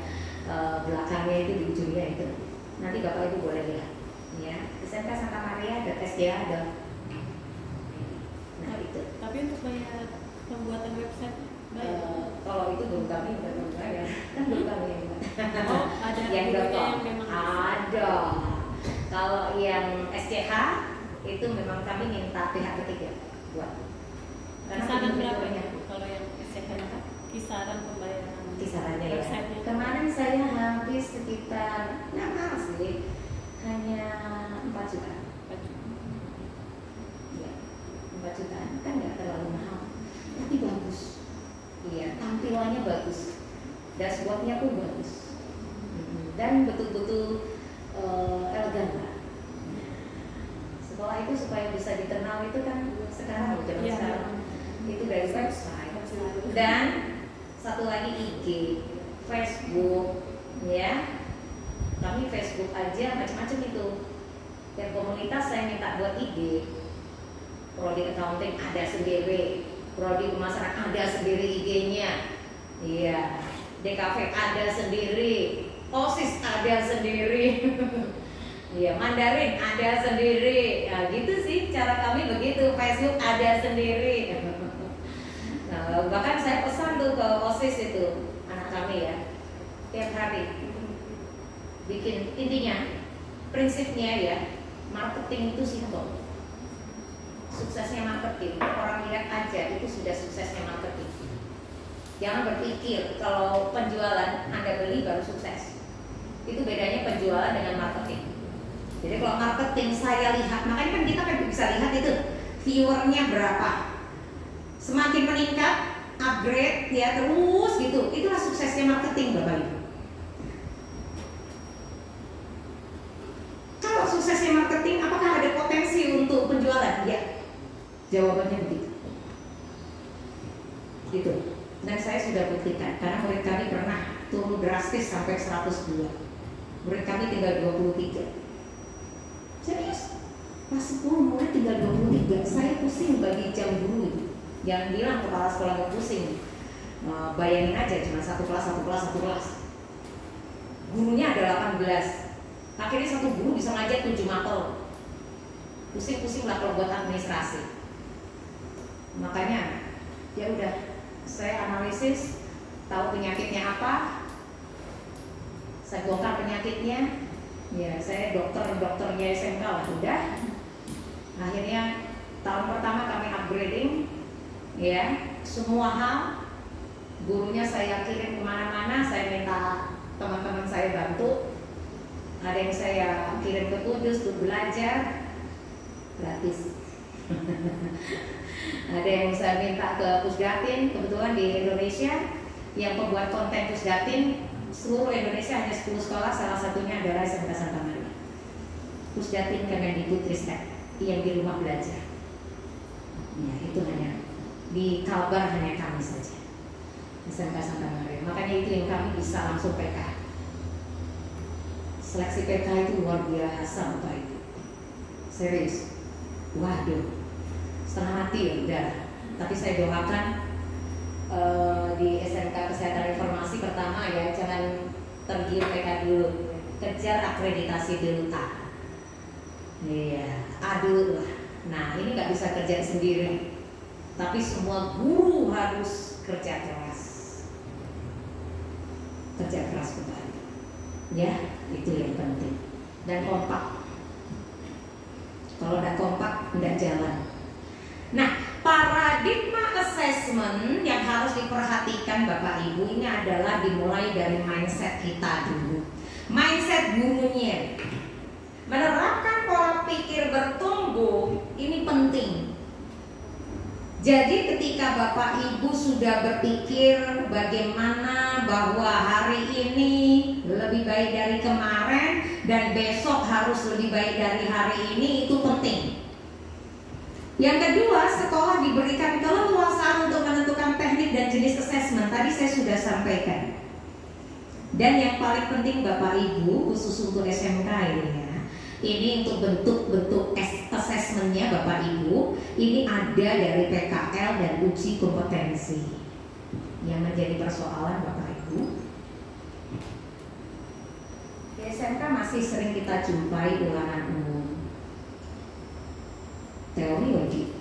belakangnya itu di ujungnya itu, nanti Bapak Ibu boleh lihat. Ya, SMK Santa Maria .sch. Nah itu. Tapi untuk bayar pembuatan website bayar? Kalau itu belum kami belum bayar. Kan belum kami yang Oh, ada yang yang memang ada. Kalau yang SCH itu memang kami minta pihak ketiga buat. Karena kisaran berapa ya? Kalau yang SCH kisaran pembayaran Kisarannya ya. website-nya? Kemarin saya habis sekitar nggak mahal sih, hanya 4 juta. Ya, 4 juta kan nggak terlalu mahal, tapi bagus. Iya, tampilannya bagus, dashboardnya pun bagus, dan betul-betul elegan lah. Sekolah itu supaya bisa dikenal itu kan sekarang zaman sekarang itu dari website dan satu lagi IG, Facebook, ya. Kami Facebook aja macam-macam itu. Dan komunitas saya minta buat IG. Prodi accounting ada sendiri, prodi pemasaran ada sendiri IG-nya. Iya. DKV ada sendiri, OSIS ada sendiri. Iya, Mandarin ada sendiri. Ya, gitu sih cara kami begitu. Facebook ada sendiri. Nah, bahkan saya pesan tuh ke OSIS itu anak kami ya, tiap hari bikin, intinya prinsipnya ya, marketing itu simpel, suksesnya marketing. Orang lihat aja itu sudah suksesnya marketing. Jangan berpikir kalau penjualan Anda beli baru sukses. Itu bedanya penjualan dengan marketing. Jadi kalau marketing saya lihat, makanya kan kita kan bisa lihat itu viewernya berapa. Semakin meningkat, upgrade ya terus gitu. Itulah suksesnya marketing, Bapak Ibu. Kalau suksesnya marketing, apakah ada potensi untuk penjualan? Ya, jawabannya begitu. Gitu. Dan saya sudah buktikan, karena murid kami pernah turun drastis sampai 102. Murid kami tinggal 23. Serius? Pas 10 murid tinggal 23. Saya pusing bagi jam guru itu. Jangan bilang kepala sekolah gak pusing. Bayangin aja cuma satu kelas. Gurunya ada 18. Akhirnya satu guru bisa ngajar 7 mata. Pusing-pusing lah kalau buat administrasi. Makanya ya udah, saya analisis, tahu penyakitnya apa, saya bongkar penyakitnya. Ya saya dokternya SMK lah udah. Akhirnya tahun pertama kami upgrading, ya semua hal. Gurunya saya kirim kemana-mana, saya minta teman-teman saya bantu. Ada yang saya kirim ke Kudus untuk belajar gratis. Ada yang saya minta ke Pusdatin, kebetulan di Indonesia yang pembuat konten Pusdatin seluruh Indonesia hanya 10 sekolah, salah satunya adalah SMK Santa Maria. Pusdatin Kemendikbudristek yang di rumah belajar. Ya, itu hanya di Kalbar hanya kami saja. SMK Santa Maria. Makanya itu yang kami bisa langsung PK. Seleksi PK itu luar biasa Bapak Ibu. Serius. Waduh. Setengah mati ya udah. Tapi saya doakan di SMK Kesehatan Informasi pertama ya, jangan tergiur PK dulu. Kejar akreditasi dulu tak. Iya, aduh lah. Nah, ini nggak bisa kerja sendiri. Tapi semua guru harus kerja keras. Kerja keras kembali. Ya, itu yang penting. Dan kompak. Kalau udah kompak, udah jalan. Nah, paradigma assessment yang harus diperhatikan Bapak Ibu ini adalah dimulai dari mindset kita dulu. Mindset gurunya. Menerapkan pola pikir bertumbuh ini penting. Jadi ketika Bapak Ibu sudah berpikir bagaimana bahwa hari ini lebih baik dari kemarin dan besok harus lebih baik dari hari ini, itu penting. Yang kedua, sekolah diberikan keleluasaan untuk menentukan teknik dan jenis assessment. Tadi saya sudah sampaikan. Dan yang paling penting Bapak Ibu, khusus untuk SMK ini ya, ini untuk bentuk-bentuk assessmentnya Bapak Ibu, ini ada dari PKL dan uji kompetensi. Yang menjadi persoalan Bapak Ibu, di SMK masih sering kita jumpai ulangan umum. Teori wajib,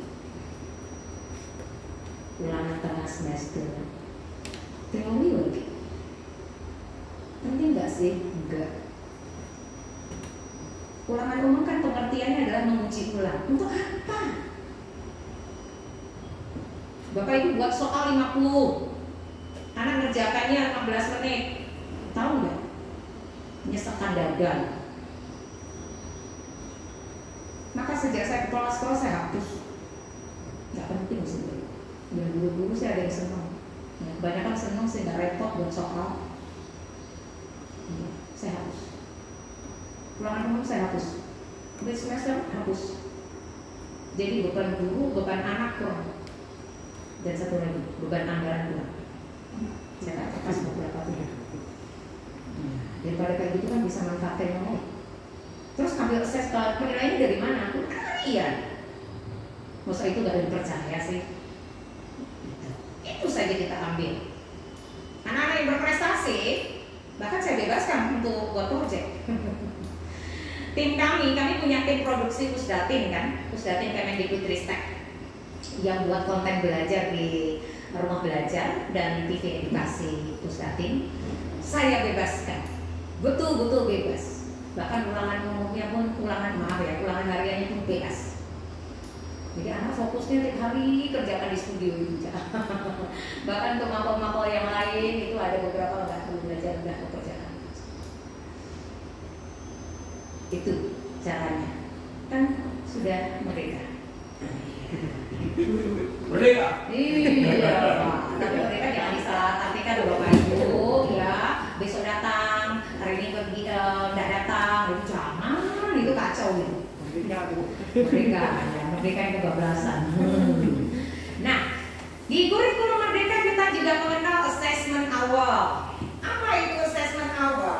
ulangan tengah semester, teori wajib. Penting nggak sih? Enggak. Ulangan umum kan pengertiannya adalah menguji ulang. Untuk apa? Bapak Ibu buat soal 50, anak ngerjakannya 15 menit. Tahu nggak? Menyesakan dada. Maka sejak saya kepala sekolah saya hapus. Nggak penting sebenarnya. Dan guru-guru saya ada yang senang. Kebanyakan senang sih, nggak repot buat soal. Saya hapus. Ulangan umum saya hapus. Di semester hapus. Jadi beban guru, beban anak kurang. Dan satu lagi, beban anggaran kurang. Saya tak cepat beberapa pihak. Daripada kayak gitu kan bisa manfaatkan yang lain. Terus ambil assess penilaiannya dari mana? Iya. Masa itu gak dipercaya sih? Itu saja kita ambil. Anak-anak yang berprestasi, bahkan saya bebaskan untuk buat proyek. Tim kami punya tim produksi Pusdatin kan, Pusdatin Kemendikbudristek yang buat konten belajar di rumah belajar dan TV edukasi Pusdatin. Saya bebaskan, betul-betul bebas. Bahkan ulangan umumnya pun, ulangan hariannya pun bebas. Jadi anak fokusnya tiap hari kerjakan di studio itu. Bahkan untuk mapel-mapel yang lain itu ada beberapa nggak perlu belajar, nggak pekerjaan. Itu caranya. Kan sudah merdeka. Merdeka. Iya, tapi mereka jangan disalahartikan Bapak Ibu ya. Besok datang, hari ini pergi nggak datang, itu jangan, itu kacau gitu. Merdeka, ya, merdeka yang kebablasan. Nah, di kurikulum merdeka kita juga mengenal assessment awal. Apa itu assessment awal?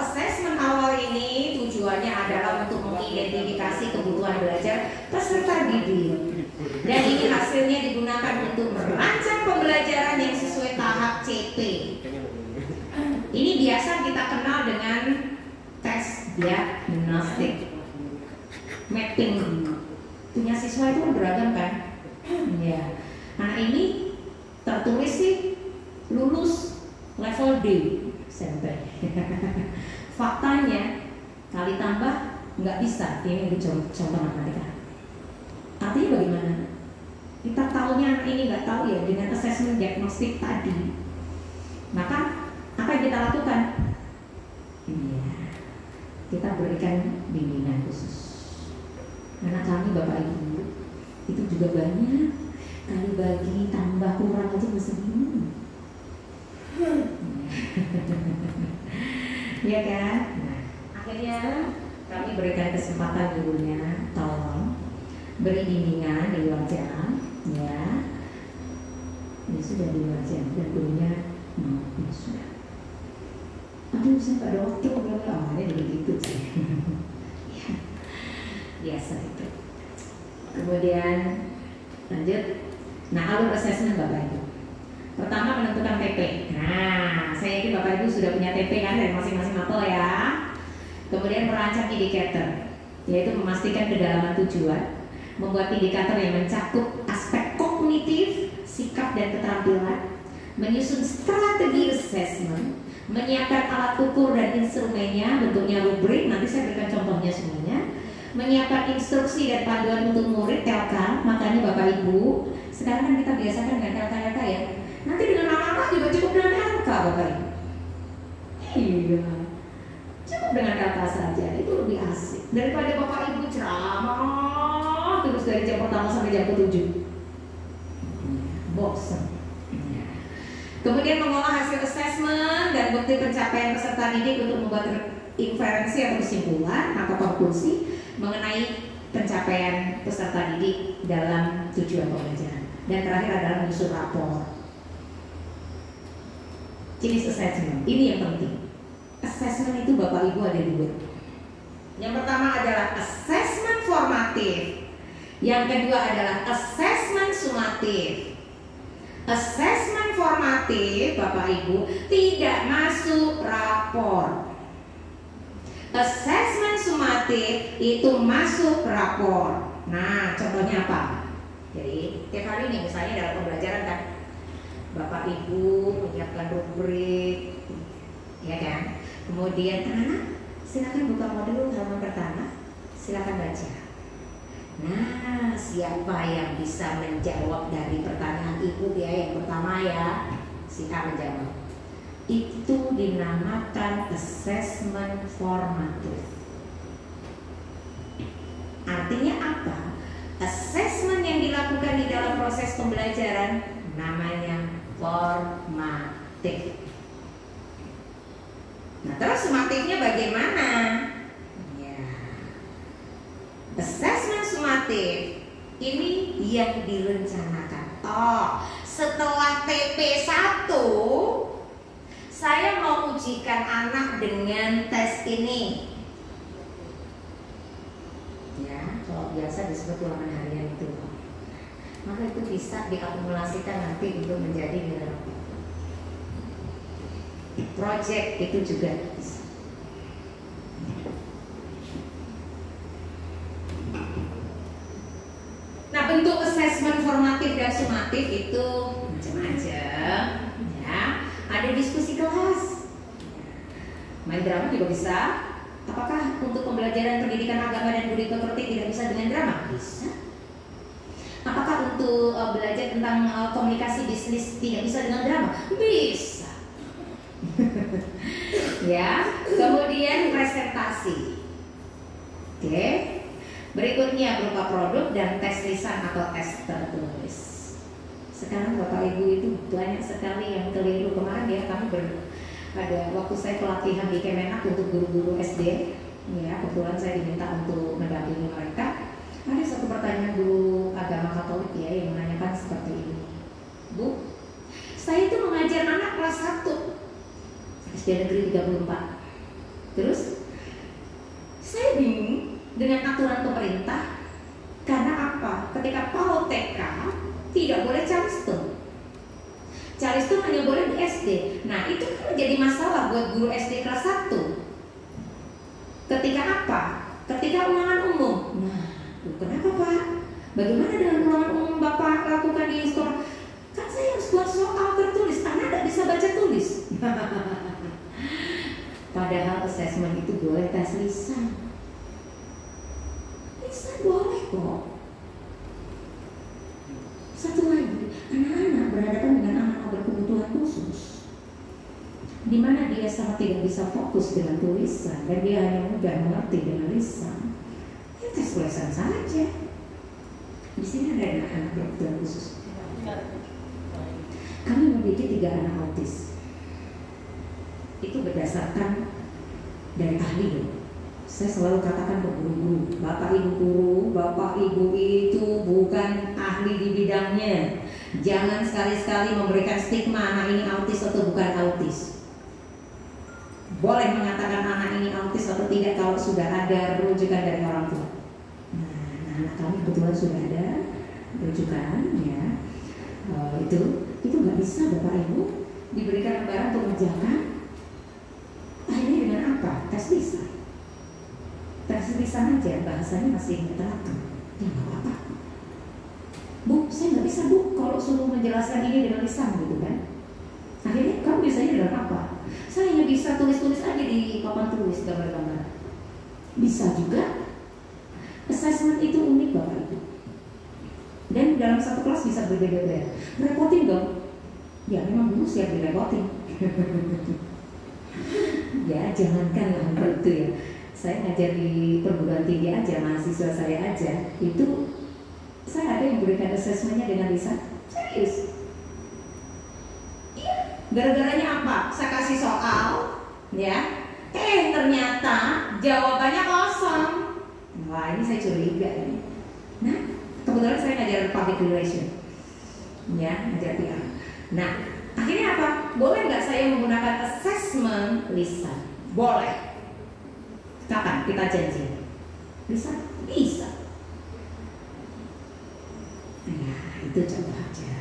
Assessment awal ini tujuannya adalah untuk mengidentifikasi kebutuhan belajar peserta didik. Dan ini hasilnya digunakan untuk merancang pembelajaran yang sesuai tahap CP. Ini biasa kita kenal dengan tes diagnostik mapping. Punya siswa itu beragam kan? Ya. Anak ini tertulis sih lulus level D SMP. Faktanya kali tambah nggak bisa. Ini contoh matematika. Artinya bagaimana? Kita tahunya anak ini nggak tahu ya dengan assessment diagnostik tadi. Maka apa yang kita lakukan? Iya, kita berikan bimbingan khusus. Anak kami Bapak Ibu itu juga banyak kali bagi tambah kurang aja masih bingung. Iya kan? Nah, akhirnya kami berikan kesempatan gurunya, tolong beri bimbingan di luar jam, ya. Ya sudah di luar jam dan gurunya ya sudah. Aduh, saya nggak ada waktu, awalnya begitu sih. Ya, biasa itu. Kemudian lanjut. Nah, alur assessment Bapak Ibu. Pertama menentukan TP. Nah, saya yakin Bapak Ibu sudah punya TP kan dari masing-masing mapel ya. Kemudian merancang indikator, yaitu memastikan kedalaman tujuan, membuat indikator yang mencakup aspek kognitif, sikap dan keterampilan, menyusun strategi assessment, menyiapkan alat ukur dan instrumennya, bentuknya rubrik, nanti saya berikan contohnya semuanya, menyiapkan instruksi dan panduan untuk murid TLK. Makanya Bapak Ibu, sekarang kan kita biasakan dengan TLK ya. Nanti dengan anak-anak juga cukup dengan TLK Bapak Ibu. Iya, cukup dengan TLK saja, itu lebih asik daripada Bapak Ibu ceramah terus dari jam pertama sampai jam ke-7. Bosan. Kemudian mengolah hasil assessment dan bukti pencapaian peserta didik untuk membuat inferensi atau kesimpulan atau konklusi mengenai pencapaian peserta didik dalam tujuan pembelajaran. Dan terakhir adalah menyusun rapor. Jenis assessment, ini yang penting. Assessment itu Bapak Ibu ada dua. Yang pertama adalah assessment formatif. Yang kedua adalah assessment sumatif. Assessment formatif Bapak Ibu tidak masuk rapor. Assessment sumatif itu masuk rapor. Nah, contohnya apa? Jadi tiap hari ini misalnya dalam pembelajaran kan Bapak Ibu menyiapkan rubrik, ya kan? Kemudian anak-anak silakan buka modul halaman pertama, silakan baca. Nah, siapa yang bisa menjawab dari pertanyaan ibu ya? Yang pertama ya, si A menjawab. Itu dinamakan assessment formatif. Artinya apa? Assessment yang dilakukan di dalam proses pembelajaran namanya formatif. Nah, terus sumatifnya bagaimana? Assessment sumatif ini yang direncanakan. Oh, setelah TP1 saya mau ujikan anak dengan tes ini. Ya, kalau biasa disebut ulangan harian itu. Maka itu bisa diakumulasikan nanti untuk menjadi project, itu juga bisa. Nah, bentuk assessment formatif dan sumatif itu macam-macam ya. Ada diskusi kelas, main drama juga bisa. Apakah untuk pembelajaran pendidikan agama dan budi pekerti tidak bisa dengan drama? Bisa. belajar tentang komunikasi bisnis tidak bisa dengan drama? Bisa. Ya, kemudian presentasi. Oke. Berikutnya berupa produk dan tes lisan atau tes tertulis. Sekarang Bapak Ibu itu banyak sekali yang keliru. Kemarin ya kami ada waktu saya pelatihan di Kemenak untuk guru-guru SD. Ya, kebetulan saya diminta untuk mendampingi mereka. Ada satu pertanyaan guru agama Katolik ya yang menanyakan seperti ini. Bu, saya itu mengajar anak kelas 1 SD Negeri 34. Terus saya bingung dengan aturan pemerintah. Karena apa? Ketika PAUD TK tidak boleh calistung. Calistung hanya boleh di SD. Nah, itu kan menjadi masalah buat guru SD kelas 1. Ketika apa? Ketika ulangan umum. Nah, kenapa Pak? Bagaimana dengan ulangan umum Bapak lakukan di sekolah? Kan saya harus buat soal tertulis, anak tidak bisa baca tulis. Padahal assessment itu boleh tes lisan. Lisan boleh kok. Satu lagi, anak-anak berhadapan dengan anak-anak berkebutuhan khusus, di mana dia sangat tidak bisa fokus dengan tulisan dan dia hanya mudah mengerti dengan lisan. Ya tes tulisan saja. Di sini ada anak-anak berkebutuhan khusus. Kami memiliki 3 anak autis. Itu berdasarkan dari ahli loh. Saya selalu katakan ke guru-guru, Bapak Ibu guru, Bapak Ibu itu bukan ahli di bidangnya. Jangan sekali-sekali memberikan stigma anak ini autis atau bukan autis. Boleh mengatakan anak ini autis atau tidak kalau sudah ada rujukan dari orang tua. Nah, anak kami kebetulan sudah ada rujukan ya. Itu nggak bisa Bapak Ibu diberikan lembaran untuk mengerjakan. Akhirnya dengan apa? Tes lisan. Tes lisan aja bahasanya masih teratur. Ya nggak apa-apa. Bu, saya nggak bisa Bu kalau suruh menjelaskan ini dengan lisan gitu kan. Akhirnya kamu bisanya dengan apa? Saya hanya bisa tulis-tulis aja di papan tulis gambar-gambar. Bisa juga. Assessment itu unik Bapak Ibu. Dan dalam satu kelas bisa berbeda-beda. Repotin dong. Ya memang dulu siap direpotin. Ya jangankan lah itu ya. Saya ngajar di perguruan tinggi aja, mahasiswa saya aja. Itu saya ada yang berikan assessmentnya dengan lisan. Serius. Iya. Gara-garanya apa? Saya kasih soal, ya. Ternyata jawabannya kosong. Wah ini saya curiga ini. Nah, kebetulan saya ngajar public relation, ya, ngajar PR. Nah, akhirnya apa? Boleh nggak saya menggunakan assessment lisan? Boleh. Kapan kita janji? Bisa? Bisa. Nah, itu contoh aja.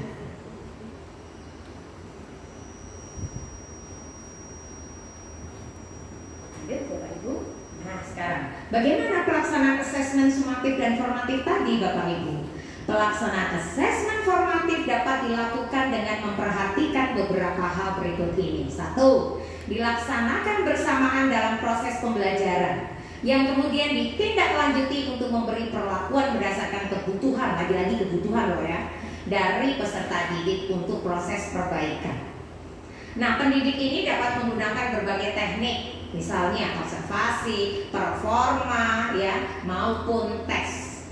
Lanjut Bapak Ibu. Nah sekarang, bagaimana pelaksanaan asesmen sumatif dan formatif tadi Bapak Ibu? Pelaksanaan asesmen formatif dapat dilakukan dengan memperhatikan beberapa hal berikut ini. 1. Dilaksanakan bersamaan dalam proses pembelajaran yang kemudian ditindaklanjuti untuk memberi perlakuan berdasarkan kebutuhan, lagi-lagi kebutuhan loh ya, dari peserta didik untuk proses perbaikan. Nah, pendidik ini dapat menggunakan berbagai teknik, misalnya observasi, performa, ya, maupun tes.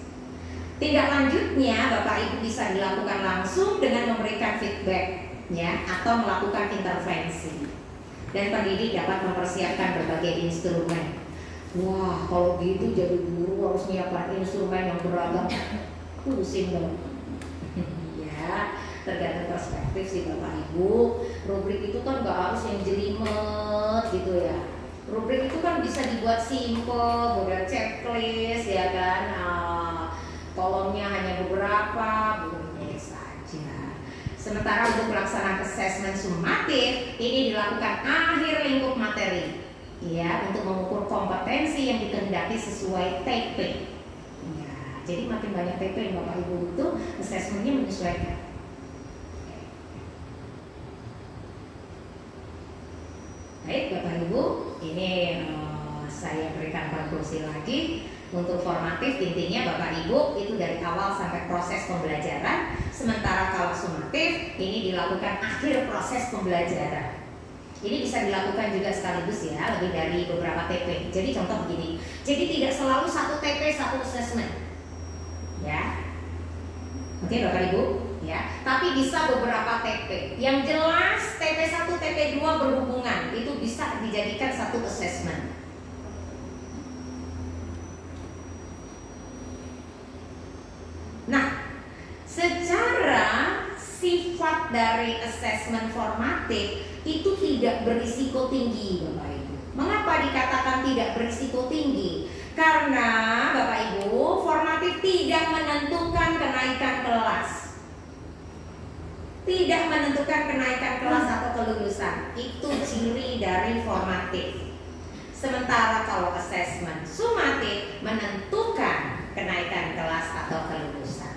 Tindak lanjutnya Bapak Ibu bisa dilakukan langsung dengan memberikan feedback, ya, atau melakukan intervensi. Dan pendidik dapat mempersiapkan berbagai instrumen. Wah, kalau gitu jadi guru harus menyiapkan instrumen yang beragam. Pusing dong. Ya, tergantung perspektif sih Bapak Ibu. Rubrik itu kan nggak harus yang jelimet gitu ya. Rubrik itu kan bisa dibuat simple, model checklist ya kan. Kolomnya hanya beberapa, boleh saja. Sementara untuk pelaksanaan assessment sumatif ini dilakukan akhir lingkup materi, ya, untuk mengukur kompetensi yang dikehendaki sesuai TP. Ya, jadi makin banyak TP yang Bapak Ibu butuh, assessmentnya menyesuaikan. Baik Bapak Ibu, ini saya berikan konklusi lagi Untuk formatif intinya Bapak Ibu itu dari awal sampai proses pembelajaran. Sementara kalau sumatif ini dilakukan akhir proses pembelajaran. Ini bisa dilakukan juga sekaligus ya, lebih dari beberapa TP. Jadi contoh begini, jadi tidak selalu satu TP satu assessment, ya. Oke Bapak Ibu, ya. Tapi bisa beberapa TP. Yang jelas TP1, TP2 berhubungan, itu bisa dijadikan satu assessment. Nah, secara sifat dari assessment formatif itu tidak berisiko tinggi Bapak Ibu. Mengapa dikatakan tidak berisiko tinggi? Karena Bapak Ibu, formatif tidak menentukan kenaikan kelas. Tidak menentukan kenaikan kelas atau kelulusan. Itu ciri dari formatif. Sementara kalau assessment sumatif menentukan kenaikan kelas atau kelulusan.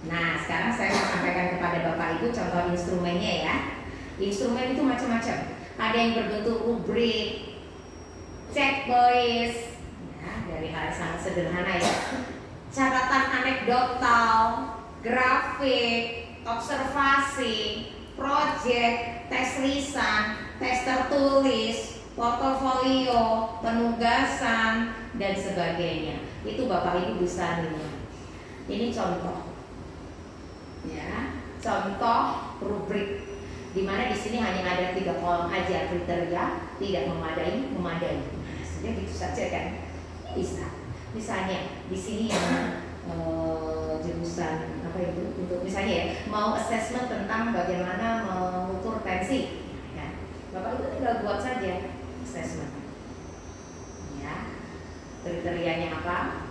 Nah, sekarang saya mau sampaikan kepada Bapak Ibu contoh instrumennya ya. Instrumen itu macam-macam. Ada yang berbentuk rubrik, checklist, ya, dari hal yang sangat sederhana ya. Catatan anekdotal, grafik, observasi, project, tes lisan, tes tertulis, portofolio, penugasan, dan sebagainya. Itu Bapak Ibu bisa lihat. Ini contoh. Ya, contoh rubrik di mana di sini hanya ada 3 kolom aja kriteria, tidak memadai. Nah, sudah gitu saja kan? Bisa. Misalnya di sini yang jurusan apa itu untuk misalnya ya mau assessment tentang bagaimana mengukur tensi, ya. Bapak Ibu tinggal buat saja assessment. Ya, kriterianya apa?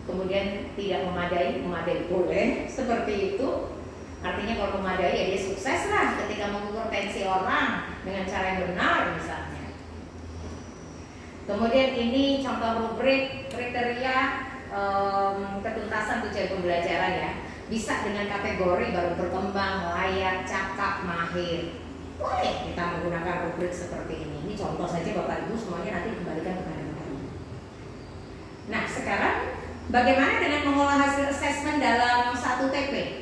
Kemudian tidak memadai boleh seperti itu. Artinya kalau memadai ya dia sukses lah ketika mengukur tensi orang dengan cara yang benar misalnya. Kemudian ini contoh rubrik kriteria ketuntasan tujuan pembelajaran ya. Bisa dengan kategori baru berkembang, layak, cakap, mahir. Boleh kita menggunakan rubrik seperti ini. Ini contoh saja Bapak Ibu, semuanya nanti dikembalikan kepada Bapak Ibu. Nah sekarang bagaimana dengan mengolah hasil assessment dalam satu TP?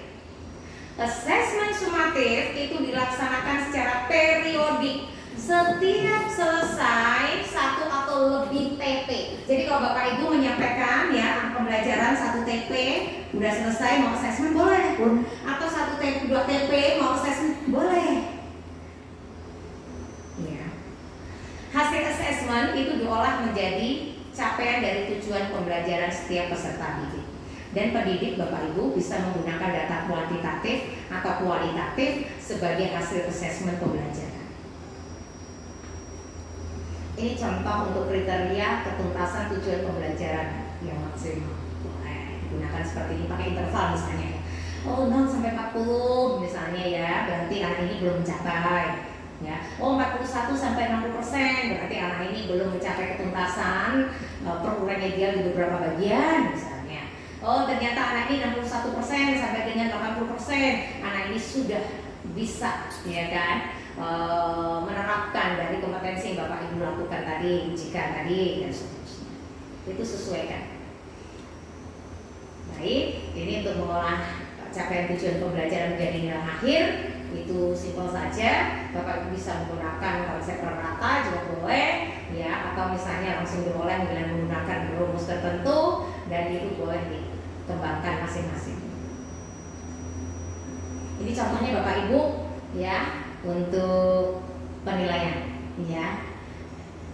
Assessment sumatif itu dilaksanakan secara periodik setiap selesai satu atau lebih TP. Jadi kalau Bapak Ibu menyampaikan ya pembelajaran satu TP udah selesai mau assessment boleh, atau satu TP 2 TP mau assessment boleh. Ya. Hasil assessment itu diolah menjadi capaian dari tujuan pembelajaran setiap peserta didik. Dan pendidik Bapak Ibu bisa menggunakan data kuantitatif atau kualitatif sebagai hasil assessment pembelajaran. Ini contoh untuk kriteria ketuntasan tujuan pembelajaran yang maksimal. Boleh digunakan seperti ini, pakai interval misalnya. Oh 0 sampai 40 misalnya ya, berarti anak ini belum mencapai. Ya. Oh 41 sampai 60% berarti anak ini belum mencapai ketuntasan perguruan ideal di beberapa bagian misalnya. Oh ternyata anak ini 61% sampai dengan 80% anak ini sudah bisa ya kan menerapkan dari kompetensi yang Bapak Ibu lakukan tadi, ujikan tadi dan seterusnya. Itu sesuaikan. Baik, ini untuk mengolah capaian tujuan pembelajaran menjadi nilai akhir. Itu simpel saja. Bapak Ibu bisa menggunakan konsep rata juga boleh ya, atau misalnya langsung dioleh dengan menggunakan rumus tertentu dan itu boleh dikembangkan masing-masing. Ini contohnya Bapak Ibu ya untuk penilaian ya.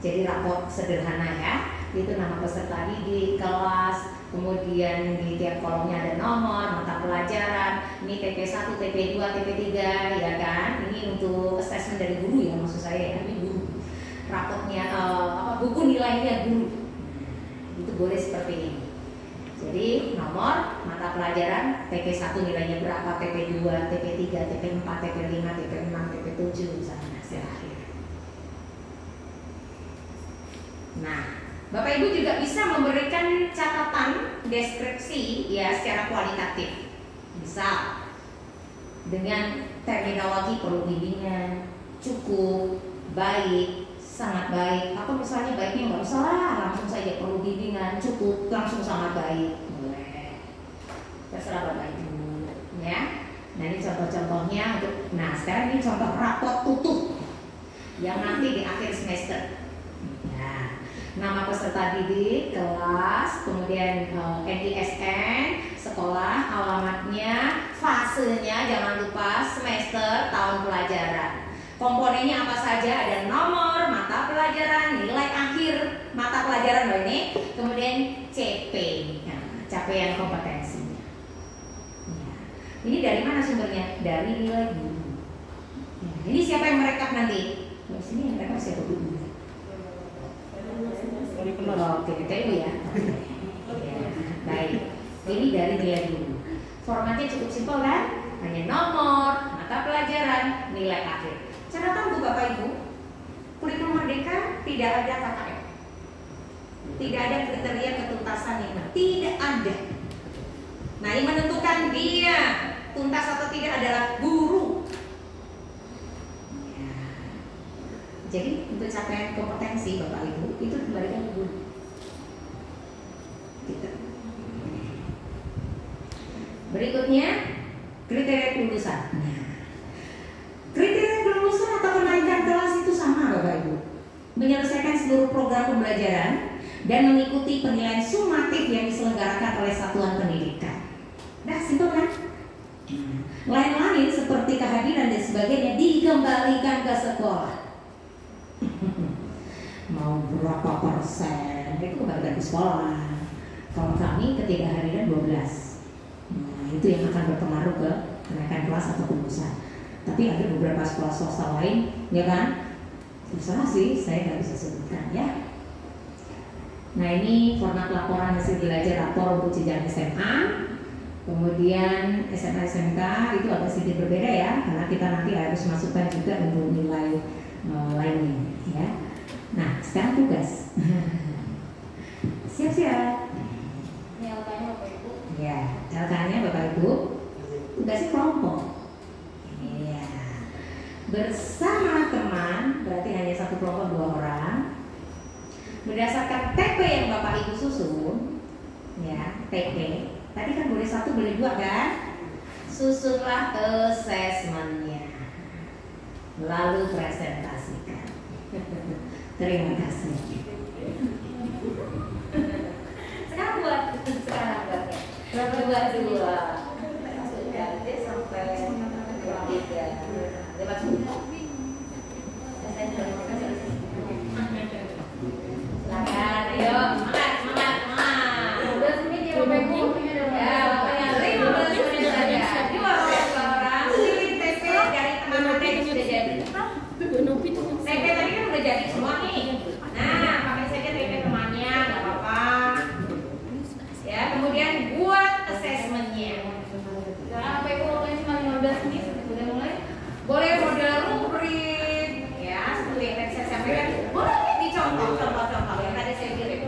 Jadi raport sederhana ya. Itu nama peserta didik, kelas, kemudian di tiap kolomnya ada nomor, mata pelajaran, ini TP1, TP2, TP3 ya kan. Ini untuk assessment dari guru ya maksud saya ya, ini guru. Rapotnya buku nilainya guru. Itu boleh seperti ini. Jadi nomor, mata pelajaran, TP1 nilainya berapa, TP2, TP3, TP4, TP5, TP6, TP7 misalnya hasil akhir. Nah, Bapak Ibu juga bisa memberikan catatan deskripsi ya secara kualitatif. Bisa dengan terminologi perlu bimbingan, cukup, baik, sangat baik, atau misalnya baiknya nggak usah lah, langsung saja perlu bimbingan, cukup langsung sangat baik, boleh, terserah Bapak Ibu, ya. Nah ini contoh-contohnya untuk, nah sekarang ini contoh rapot tutup yang nanti di akhir semester. Nah, nama peserta didik, kelas, kemudian NISN, sekolah, alamatnya, fasenya, jangan lupa semester, tahun pelajaran. Komponennya apa saja, ada nomor, mata pelajaran, nilai akhir mata pelajaran loh ini, kemudian CP, nah, capaian kompetensinya. Ya. Ini dari mana sumbernya? Dari nilai guru. Ya. Ini siapa yang merekap nanti? Di sini yang merekap siapa dulu? Oke, itu ya. Baik, ini dari nilai guru. Formatnya cukup simpel kan? Hanya nomor, mata pelajaran, nilai akhir. Catatan untuk Bapak Ibu, kurikulum merdeka tidak ada KKM, tidak ada kriteria ketuntasan yang tidak ada. Nah, yang menentukan dia tuntas atau tidak adalah guru. Ya. Jadi untuk capaian kompetensi Bapak Ibu itu kembalikan ke guru. Gitu. Berikutnya kriteria kelulusan. Kriteria kelulusan atau kenaikan kelas itu sama Bapak Ibu. Menyelesaikan seluruh program pembelajaran dan mengikuti penilaian sumatif yang diselenggarakan oleh satuan pendidikan. Nah, simpel kan? Lain-lain seperti kehadiran dan sebagainya dikembalikan ke sekolah. Mau berapa persen itu kembalikan ke sekolah. Kalau kami ketidakhadiran 12. Nah, itu yang akan berpengaruh ke kenaikan kelas atau kelulusan. Tapi ada beberapa sekolah swasta lain, ya kan? Terserah sih, saya nggak bisa sebutkan ya. Nah ini format laporan hasil belajar rapor untuk jenjang SMA, kemudian SMA SMK itu agak sedikit berbeda ya, karena kita nanti harus masukkan juga untuk nilai lainnya, ya. Nah sekarang tugas, siap-siap. Ini LK-nya Bapak Ibu. Ya, LK-nya Bapak Ibu, tugasnya kelompok. Bersama teman, berarti hanya satu kelompok 2 orang. Berdasarkan TP yang Bapak Ibu susun, ya TP. Tadi kan boleh 1, boleh 2 kan? Susunlah asesmennya, lalu presentasikan. Terima kasih. Sekarang buat, buat 2. Sudah sampai 3. Silakan, ayo, semangat. Udah sini dia Bapak Ibu. Ya, Bapaknya 15 menit saja. 2 orang, pilih TP dari teman-teman yang sudah jadi. TP tadi kan udah jadi semua nih. Nah, pakai saja TP temannya, nggak apa-apa. Ya, kemudian buat asesmennya. Sekarang Bapak Ibu waktunya cuma 15 menit. Sudah mulai. Boleh model rubrik, ya seperti yang tadi saya sampaikan. Boleh dicontoh yang tadi saya kirim.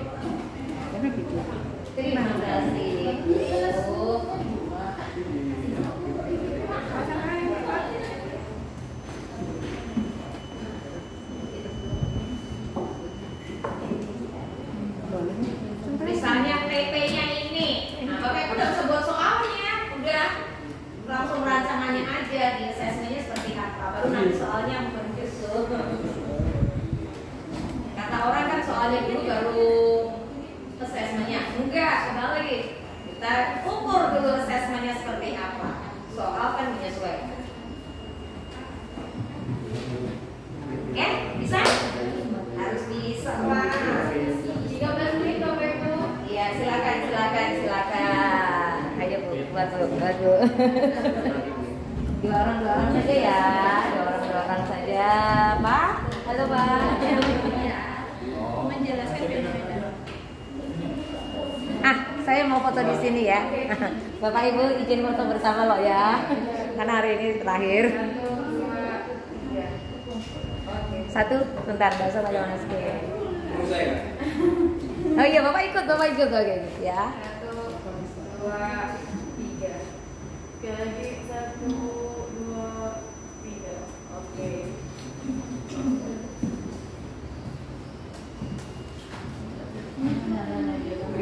Terima kasih. Misalnya TP-nya ini, nah Bapak Ibu udah bisa buat soalnya, udah langsung rancangannya aja, di assessmentnya seperti apa, baru nanti soalnya menyusul. Kata orang kan soalnya dulu baru assessmentnya, enggak, kebalik. Kita ukur dulu assessmentnya seperti apa, soal kan menyesuaikan. Oke, bisa? Harus bisa lah. 13 menit Bapak Ibu. Iya, silakan. Ayo Bu, buat Bu. 2 orang saja ya, 2 orang saja, Pak. Halo Pak. Menjelaskan beda-beda. Saya mau foto di sini ya. Bapak Ibu izin foto bersama loh ya, karena hari ini terakhir. 1, bentar, nggak usah pakai masker. Oh iya, Bapak ikut, oke ya. 1, 2, 3. Sekali lagi 1, 2, 3. Oke.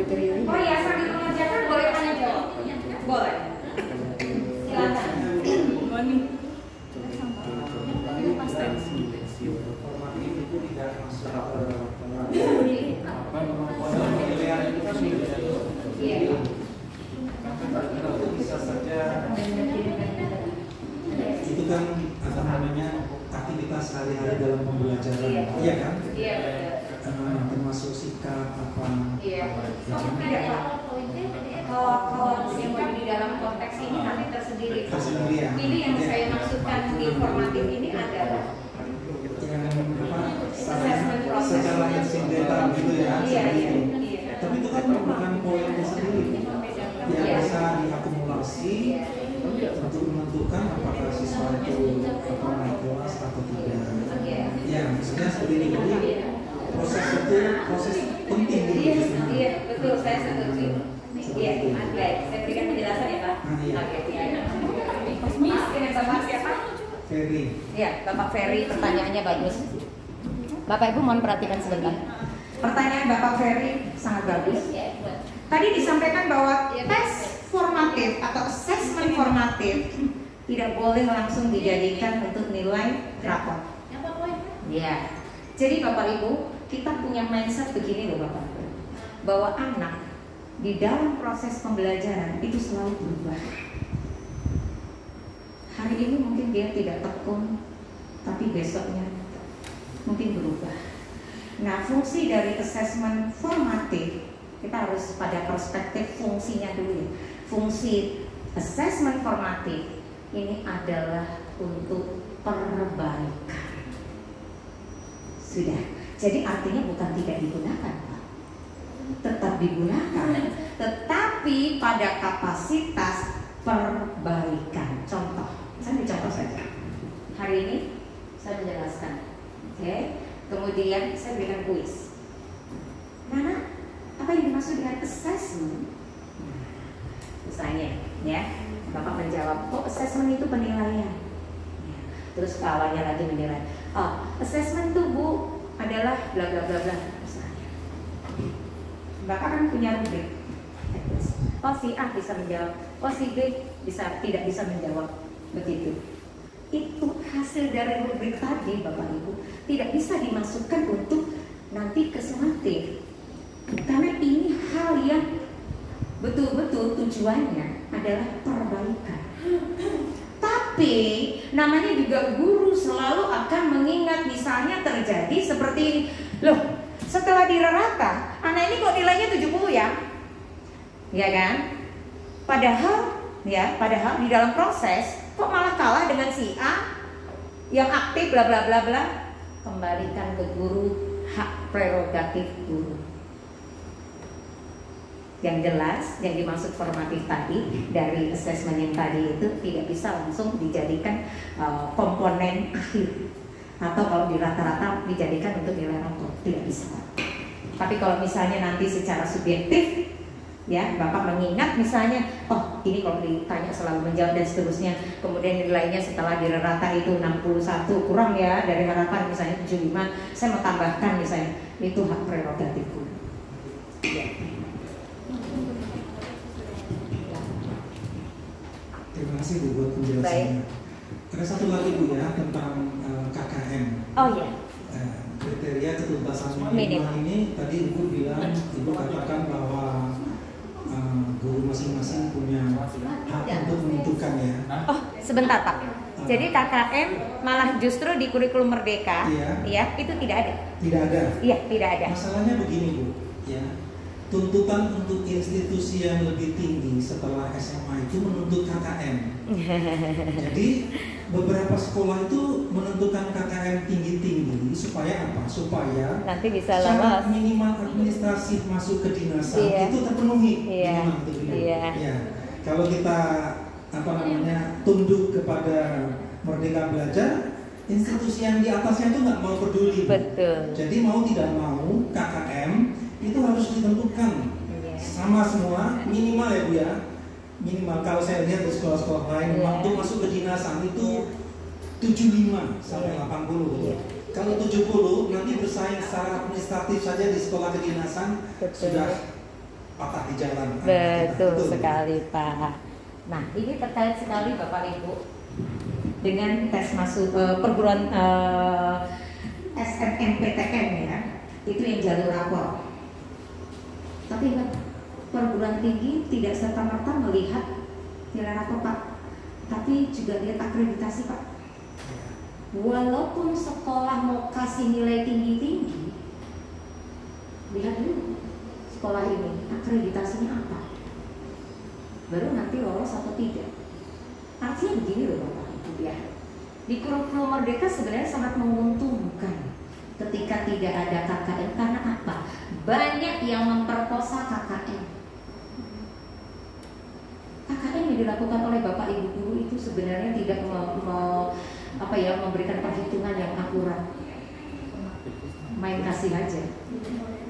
Oh iya, sambil mengerjakan boleh tanya jawab. Boleh. Silakan. Formatif itu tidak masuk Iya. bisa saja itu kan apa namanya aktivitas sehari-hari dalam pembelajaran, iya kan? Iya betul. Termasuk sikap apa? Iya. Tidak Pak. Kalau yang mau di dalam konteks ini nanti tersendiri. Tersendiri ya. Ini yang saya maksudkan di informatif ini adalah yang apa? assessment proses. Secara insidental gitu ya. Iya, iya. Tapi itu kan bukan poinnya sendiri. Yang bisa diakumulasi untuk menentukan apakah siswa itu naik kelas atau tidak. Ya, maksudnya seperti ini. Jadi proses itu proses penting gitu. Iya, betul, saya setuju. Iya, baik. Saya berikan penjelasan ya Pak. Oke. Miss, ini Bapak siapa? Ferry. Iya, Bapak Ferry, pertanyaannya bagus. Bapak Ibu mohon perhatikan sebentar. Pertanyaan Bapak Ferry sangat bagus. Tadi disampaikan bahwa tes formatif atau assessment formatif tidak boleh langsung dijadikan untuk nilai rapor. Ya. Jadi Bapak Ibu, kita punya mindset begini loh Bapak. Bahwa anak di dalam proses pembelajaran itu selalu berubah. Hari ini mungkin dia tidak tekun, tapi besoknya mungkin berubah. Nah, fungsi dari assessment formatif kita harus pada perspektif fungsinya dulu ya. Fungsi assessment formatif ini adalah untuk perbaikan. Sudah. Jadi artinya bukan tidak digunakan, Pak. Tetap digunakan, tetapi pada kapasitas perbaikan. Contoh, saya contoh saja. Hari ini saya menjelaskan, oke? Kemudian saya berikan kuis. Nana, apa yang dimaksud dengan assessment? Misalnya, ya, Bapak menjawab, oh assessment itu penilaian. Terus kawannya lagi menilai, oh assessment itu Bu adalah bla bla bla bla. Misalnya, Bapak kan punya rubrik. Oh si A bisa menjawab, oh si B tidak bisa menjawab, begitu. Itu hasil dari rubrik tadi Bapak Ibu tidak bisa dimasukkan untuk nanti ke sumatif. Karena ini hal yang betul-betul tujuannya adalah perbaikan. Tapi namanya juga guru selalu akan mengingat misalnya terjadi seperti ini. Loh, setelah dirata, anak ini kok nilainya 70 ya? Ya kan? Padahal di dalam proses kok malah kalah dengan si A yang aktif bla bla bla bla. Kembalikan ke guru, hak prerogatif guru. Yang jelas, yang dimaksud formatif tadi dari assessment yang tadi itu tidak bisa langsung dijadikan komponen akhir, atau kalau di rata-rata dijadikan untuk nilai rapor, tidak bisa. Tapi kalau misalnya nanti secara subjektif, ya Bapak mengingat misalnya, oh ini kalau ditanya selalu menjawab dan seterusnya, kemudian nilainya setelah di rata itu 61 kurang ya dari harapan misalnya 75, saya mau tambahkan misalnya, itu hak prerogatif guru. Ya. Terima kasih Bu buat penjelasannya. Ada satu lagi Bu ya tentang KKM. Oh iya. Kriteria ketuntasan minimal ini tadi Ibu bilang, Ibu katakan bahwa guru masing-masing punya hak untuk menentukan ya. Oh sebentar Pak. Jadi KKM malah justru di kurikulum Merdeka, ya itu tidak ada. Tidak ada. Iya tidak ada. Masalahnya begini Bu, ya. Tuntutan untuk institusi yang lebih tinggi setelah SMA itu menuntut KKM. Jadi beberapa sekolah itu menentukan KKM tinggi-tinggi supaya apa? Supaya nanti bisa syarat minimal administrasi masuk ke dinasan itu terpenuhi. Ya. Kalau kita tunduk kepada Merdeka Belajar, institusi yang di atasnya itu nggak mau peduli. Betul. Jadi mau tidak mau KKM itu harus ditentukan sama semua, minimal ya Bu ya, minimal kalau saya lihat di sekolah-sekolah lain waktu masuk ke dinasan itu 75 sampai 80. Kalau 70 nanti bersaing secara administratif saja di sekolah kedinasan sudah patah di jalan. Betul sekali Pak. Nah ini terkait sekali Bapak Ibu dengan tes masuk perguruan SNMPTN ya, itu yang jalur rapor. Tapi ingat, perguruan tinggi tidak serta-merta melihat nilai rapor Pak, tapi juga lihat akreditasi Pak. Walaupun sekolah mau kasih nilai tinggi-tinggi, lihat dulu sekolah ini akreditasinya apa, baru nanti lolos atau tidak. Artinya begini loh Bapak Ibu ya, di kurikulum Merdeka sebenarnya sangat menguntungkan ketika tidak ada KKN. Karena apa? Banyak yang memperkosa KKN. KKN yang dilakukan oleh Bapak Ibu guru itu sebenarnya tidak memberikan perhitungan yang akurat. Main kasih aja.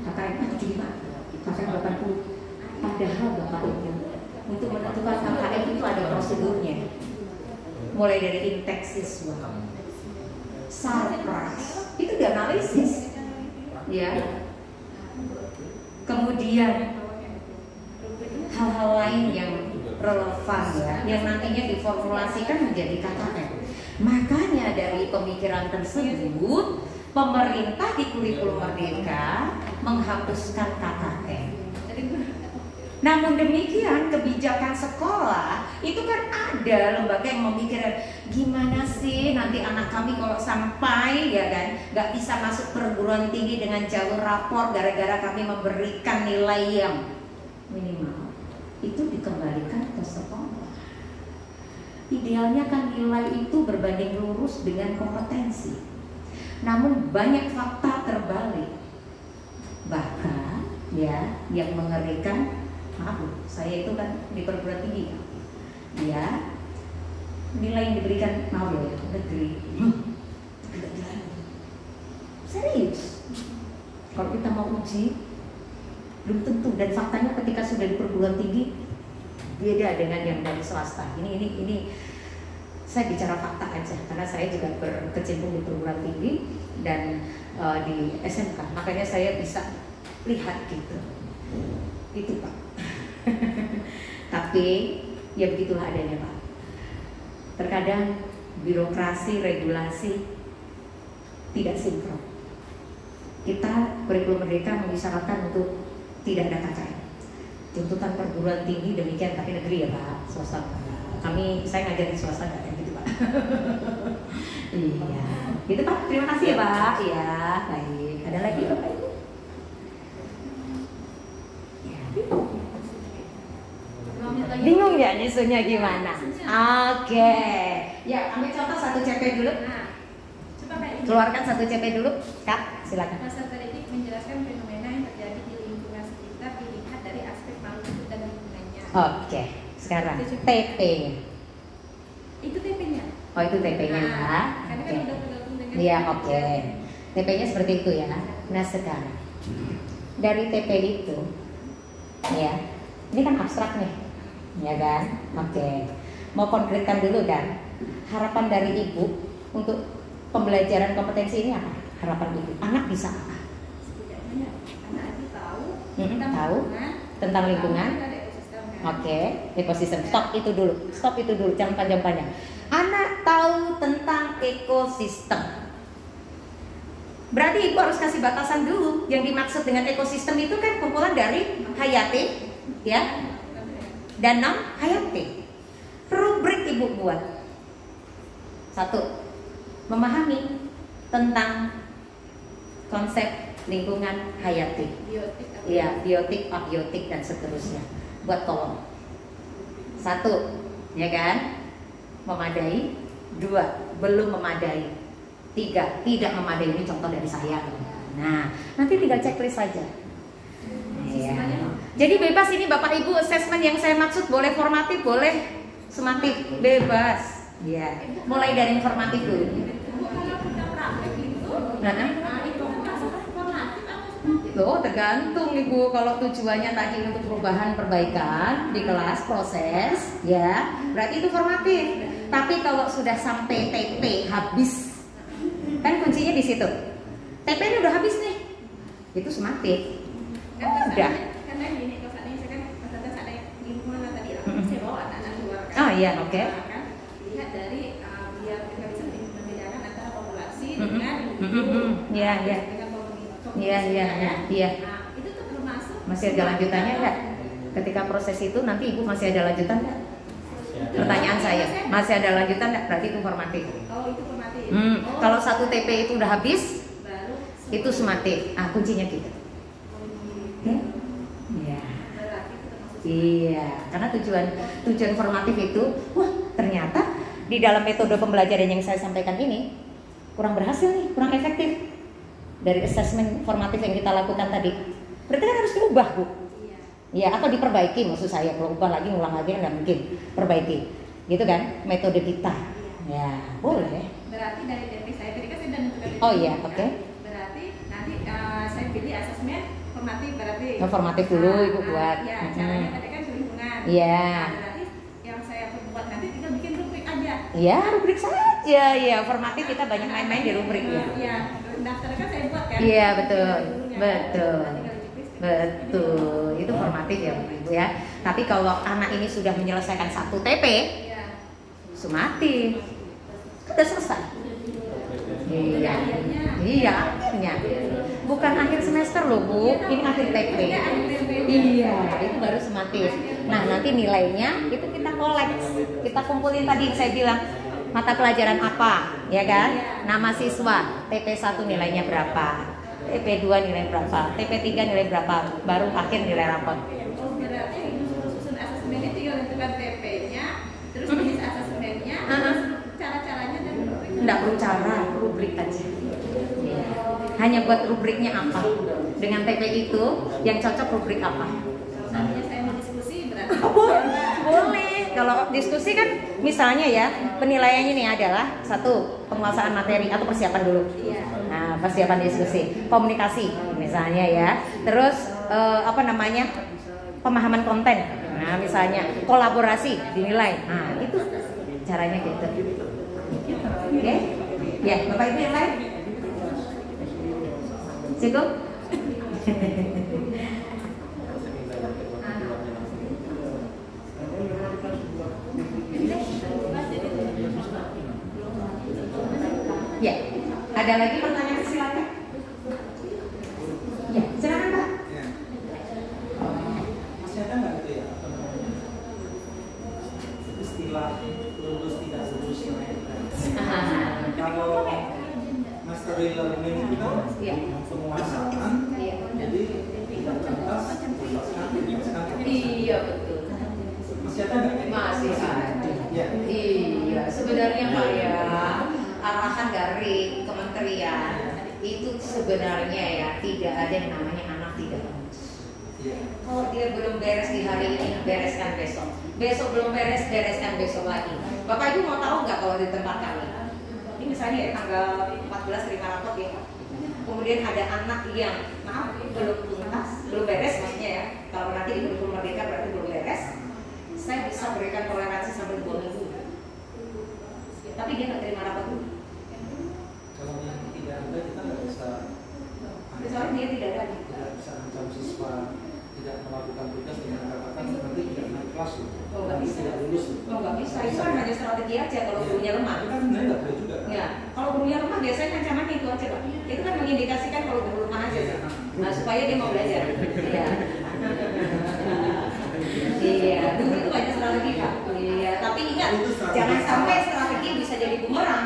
KKN 75, KKN 80. Padahal Bapak Ibu, untuk menentukan KKN itu ada prosedurnya. Mulai dari intake siswa, surprise, itu dianalisis, ya. Kemudian hal-hal lain yang relevan ya, yang nantinya diformulasikan menjadi KKN. Makanya dari pemikiran tersebut, pemerintah di kurikulum Merdeka menghapuskan KKN. Namun demikian kebijakan sekolah itu kan ada lembaga yang memikirkan gimana sih nanti anak kami kalau sampai ya kan nggak bisa masuk perguruan tinggi dengan jalur rapor gara-gara kami memberikan nilai yang minimal. Itu dikembalikan ke sekolah. Idealnya kan nilai itu berbanding lurus dengan kompetensi. Namun banyak fakta terbalik. Bahkan ya yang mengerikan, maaf saya itu kan di perguruan tinggi ya, nilai yang diberikan maaf ya negeri serius. Kalau kita mau uji belum tentu, dan faktanya ketika sudah di perguruan tinggi beda dengan yang dari swasta. Ini saya bicara fakta aja karena saya juga berkecimpung di perguruan tinggi dan di SMK, makanya saya bisa lihat gitu. Itu Pak. Tapi ya begitulah adanya Pak. Terkadang birokrasi, regulasi tidak sinkron. Kita kurikulum Merdeka mengisyaratkan untuk tidak ada KKN. Tuntutan perguruan tinggi demikian, tapi negeri ya Pak, swasta. Saya ngajar di swasta nggak kayak gitu Pak. Iya, gitu Pak. Terima kasih ya Pak. Iya, baik. Ada lagi Bapak Ibu? Bingung ya nyusunnya gimana? Oke. Ya, ambil contoh satu CP dulu. Nah, coba kayak ini. Keluarkan satu CP dulu, Kak. Silakan. Pasal teredik menjelaskan fenomena yang terjadi di lingkungan sekitar dilihat dari aspek makhluk dan lingkungannya. Oke. Sekarang TP-nya. Itu TP-nya. Oh, itu TP-nya ya. Karena kan Oke. udah tergabung dengan. Iya, oke. TP-nya seperti itu ya. Nah, sekarang dari TP itu ya. Ini kan abstrak nih. Ya kan? Oke. Mau konkretkan dulu kan? Harapan dari Ibu untuk pembelajaran kompetensi ini apa? Harapan Ibu. Anak bisa apa? Setidaknya anak itu tahu Tahu tentang lingkungan. ada ekosistem, kan? Oke, ekosistem. Stop itu dulu. Jangan panjang-panjang. Anak tahu tentang ekosistem. Berarti Ibu harus kasih batasan dulu. Yang dimaksud dengan ekosistem itu kan kumpulan dari hayati, ya, dan non hayati. Rubrik Ibu buat. 1. Memahami tentang konsep lingkungan hayati. Biotik. Iya, biotik, abiotik dan seterusnya. Buat kolom. 1, ya kan? Memadai. 2, belum memadai. 3, tidak memadai. Ini contoh dari saya. Nah, nanti tinggal checklist saja. Ya. Jadi bebas ini Bapak Ibu, assessment yang saya maksud boleh formatif, boleh sumatif, bebas. Ya, mulai dari informatif dulu. Kalau kita praktek itu, itu masalah formatif atau sumatif? Oh, tergantung Ibu. Kalau tujuannya tadi untuk perubahan perbaikan di kelas proses, ya, berarti itu formatif. Tapi kalau sudah sampai TP habis, kan kuncinya di situ. TP ini udah habis nih, itu sumatif. Kan Udah. karena gini, kalau saat ini saya iya, oke. Kan lihat dari biar kita bisa membedakan antara populasi dengan Iya, iya. dengan komunitas. Iya, iya, iya. Nah, itu tuh termasuk Masih ada lanjutannya nggak? Ketika proses itu nanti Ibu masih ada lanjutan nggak? Pertanyaan saya, masih ada lanjutan nggak? Berarti itu formatif. Oh, itu formatif. Kalau 1 TP itu udah habis, Baru itu sumatif. Ah, kuncinya gitu. Iya. berarti itu termasuk Iya, karena tujuan formatif itu, wah ternyata di dalam metode pembelajaran yang saya sampaikan ini kurang berhasil nih, kurang efektif dari asesmen formatif yang kita lakukan tadi. Berarti kan harus diubah, Bu. Ya, atau diperbaiki maksud saya. Kalau ubah lagi, ngulang lagi nggak mungkin. Perbaiki, gitu kan? Metode kita. Ya, boleh. berarti dari DP saya tadi kan saya sudah menentukan Oh DP, iya, kan? oke. Berarti nanti saya pilih asesmen formatif berarti. Oh, formatif dulu, Ibu buat. Ya, caranya tadi kan lingkungan. Iya. Nah, berarti yang saya buat nanti tinggal bikin rubrik aja. Ya, rubrik saja. Ya, formatif kita banyak main-main di rubrik ya. Iya, daftar kan saya buat kan. Iya, betul. Dulunya, Betul. kan? Tinggal dicopy. Betul, itu formatif ya Ibu ya. Tapi kalau anak ini sudah menyelesaikan 1 TP, Iya. sumatif, sudah selesai. Iya, iya, akhirnya. Bukan akhir semester loh Bu, ini akhir TP. Iya, itu baru sumatif. Nah nanti nilainya itu kita kolek, kita kumpulin tadi saya bilang mata pelajaran apa, ya kan? Nama siswa, TP1 nilainya berapa? TP2 nilai berapa, TP3 nilai berapa, baru akhir nilai rapot. Oh, berarti susun asesmennya tinggal tentukan TP-nya, terus tulis asesmennya, terus cara-caranya dan rubrik. Nggak perlu cara, rubrik aja. Ya. Hanya buat rubriknya apa? Dengan TP itu yang cocok rubrik apa? Seandainya saya mau diskusi berarti. Oh, boleh. Kalau diskusi kan misalnya ya penilaiannya nih adalah 1 penguasaan materi atau persiapan dulu. Iya. Nah, persiapan diskusi, komunikasi misalnya ya. Terus pemahaman konten. Nah, misalnya kolaborasi dinilai. Nah, itu caranya gitu. Oke? Ya, Bapak Ibu yang lain? Cukup? Ya, ada lagi pertanyaan silakan. Ya, silakan Pak. Ya. Masih ada nggak gitu ya apa namanya istilah lulus tidak lulus kalau mastery learning itu kan Iya. penguasaan Iya. jadi tidak tuntas tuntaskan. Iya betul. Masih ada nggak? Masih ada. Ya. Iya, sebenarnya Pak ya arahan dari kementerian itu sebenarnya ya tidak ada yang namanya anak tidak lulus. Ya. Kalau dia belum beres di hari ini, bereskan besok. Besok belum beres, bereskan besok lagi. Bapak Ibu mau tahu nggak kalau di tempat kami? Ini misalnya ya, tanggal 14 terima rapot ya. Kemudian ada anak yang maaf belum tuntas, belum beres maksudnya ya. Kalau nanti di kurikulum merdeka berarti belum beres. Saya bisa berikan toleransi sampai 2 minggu. Tapi dia nggak terima rapat dulu. Kalau yang tidak ada kita nggak bisa. Soalnya dia tidak ada. Tidak bisa ancam siswa tidak melakukan tugas dengan katakan nanti tidak naik kelas loh. Oh, nggak bisa. Tidak lulus loh. Oh nggak bisa. Itu kan hanya strategi aja kalau gurunya lemah. Itu kan sebenarnya nggak boleh juga. Kan? Ya, kalau gurunya lemah biasanya ancamannya itu aja Pak. Itu kan mengindikasikan kalau guru lemah aja. Nah, supaya dia mau belajar. Iya. Iya, dulu itu banyak strategi Pak. Iya, tapi ingat jangan sampai strategi bisa jadi bumerang.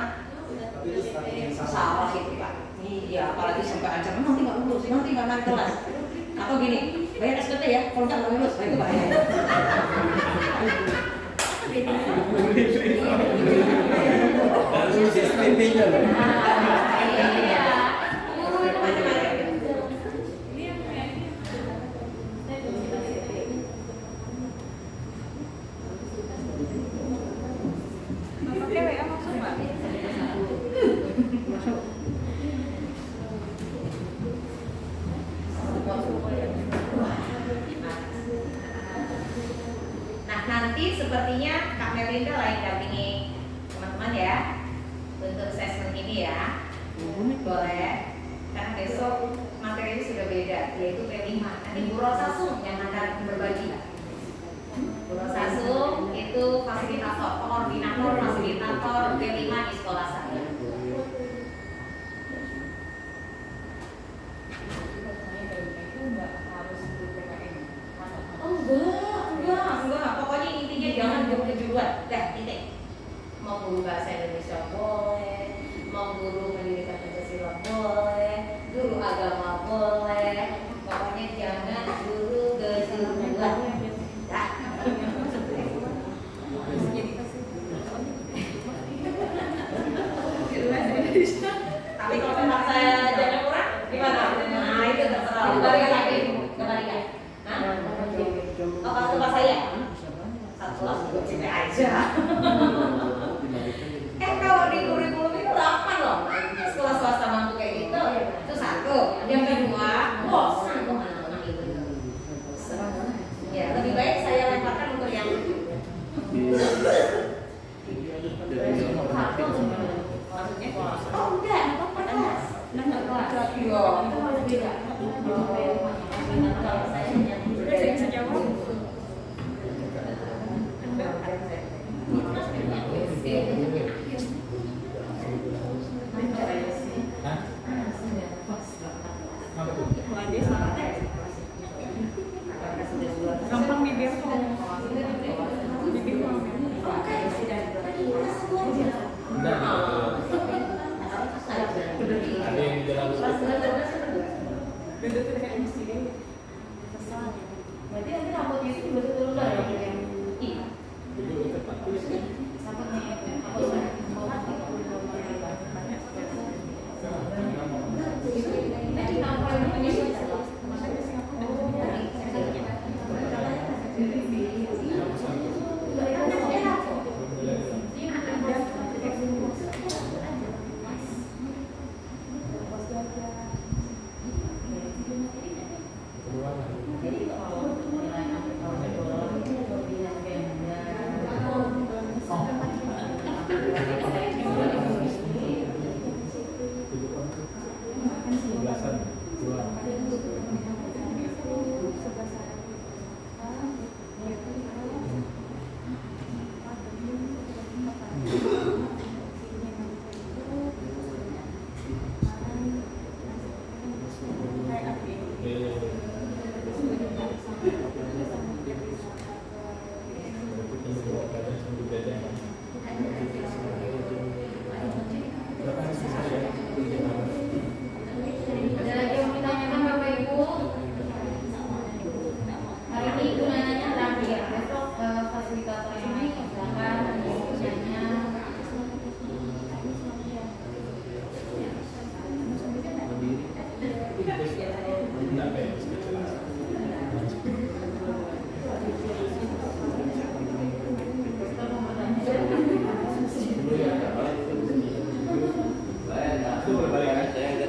Tapi itu strategi yang salah. Salah itu Pak. Iya, apalagi sampai ancaman nanti nggak lulus, nanti nggak naik kelas. Atau gini, bayar SPP ya, kalau nggak lulus, nah itu bahaya. Lulus SPP-nya loh. Iya. Guru itu macam-macam. Pakai WA maksud Pak? Nah nanti sepertinya Kak Melinda lain dampingi teman-teman ya untuk assessment ini ya. Boleh. Karena besok materi ini sudah beda, yaitu P5. Nanti Bu Rosasung yang akan berbagi. Bu Rosasung itu fasilitator. Enggak. Pokoknya intinya jangan guru kejuruan. Dah, titik. Mau guru bahasa Indonesia boleh, mau guru pendidikan Pancasila boleh, guru agama boleh. Pokoknya jangan guru kejuruan. Dah. Tapi kalau tempat saya jaga kurang, gimana? Nah itu terserah. Kembalikan lagi, kembalikan. Nah, kalau tempat saya, satu kelas juga sini aja. Kalau di kurikulum itu 8 loh. Sekolah swasta mampu kayak gitu, itu satu. Yang kedua, bosan tuh anak-anak itu. Ya, lebih baik saya lemparkan untuk yang maksudnya kelas. Oh enggak, kelas. Enggak kelas. Iya, itu harus beda. Kalau saya bisa jawab. Gampang bibir tuh. Ada yang di dalam berarti nanti rambutnya itu juga turun dari yang iya.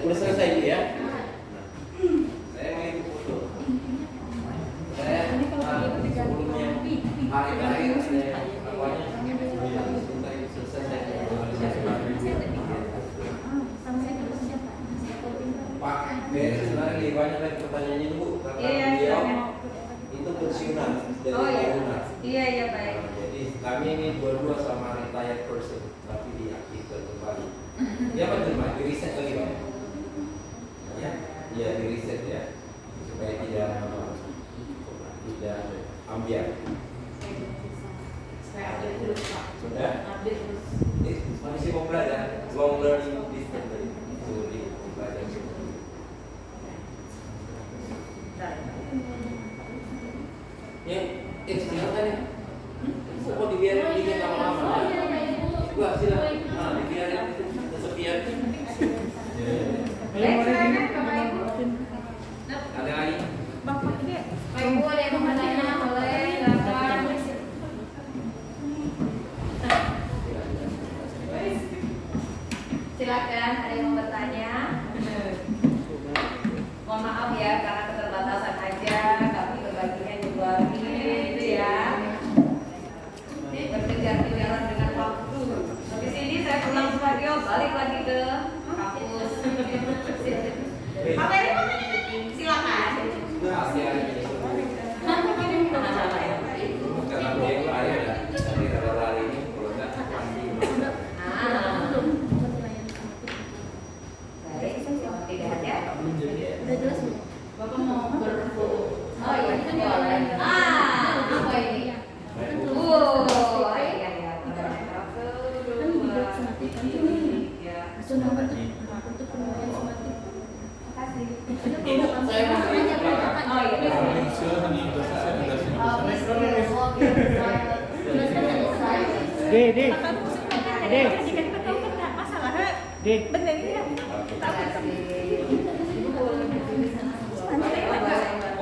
Udah selesai itu ya. Saya mau ibu foto. Saya sebelumnya hari terakhir saya awalnya selesai Pak, sebenarnya lebih banyak lagi pertanyaannya Bu, karena beliau itu pensiunan dari tahunan. Iya baik. Jadi kami ini dua-dua sama retired person, tapi diaktifkan kembali. Dia apa terima? Di riset bagaimana? Ya di riset ya, supaya tidak ambiar. Saya update terus Pak. Sudah? Update terus. Masih mau belajar, long learning distance dari itu belajar semua. Ya, silakan ya. Kok dibiarin dikit lama-lama? Gua silakan. Nah, dibiarin kesepian. Silakan Bapak Ibu. Ada lagi? Bapak Ibu ada yang mau bertanya boleh silakan. Silakan ada yang mau bertanya. Mohon maaf ya karena keterbatasan aja, tapi berbaginya juga gitu ya. Berkejar-kejaran dengan waktu. Di sini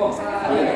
Oh,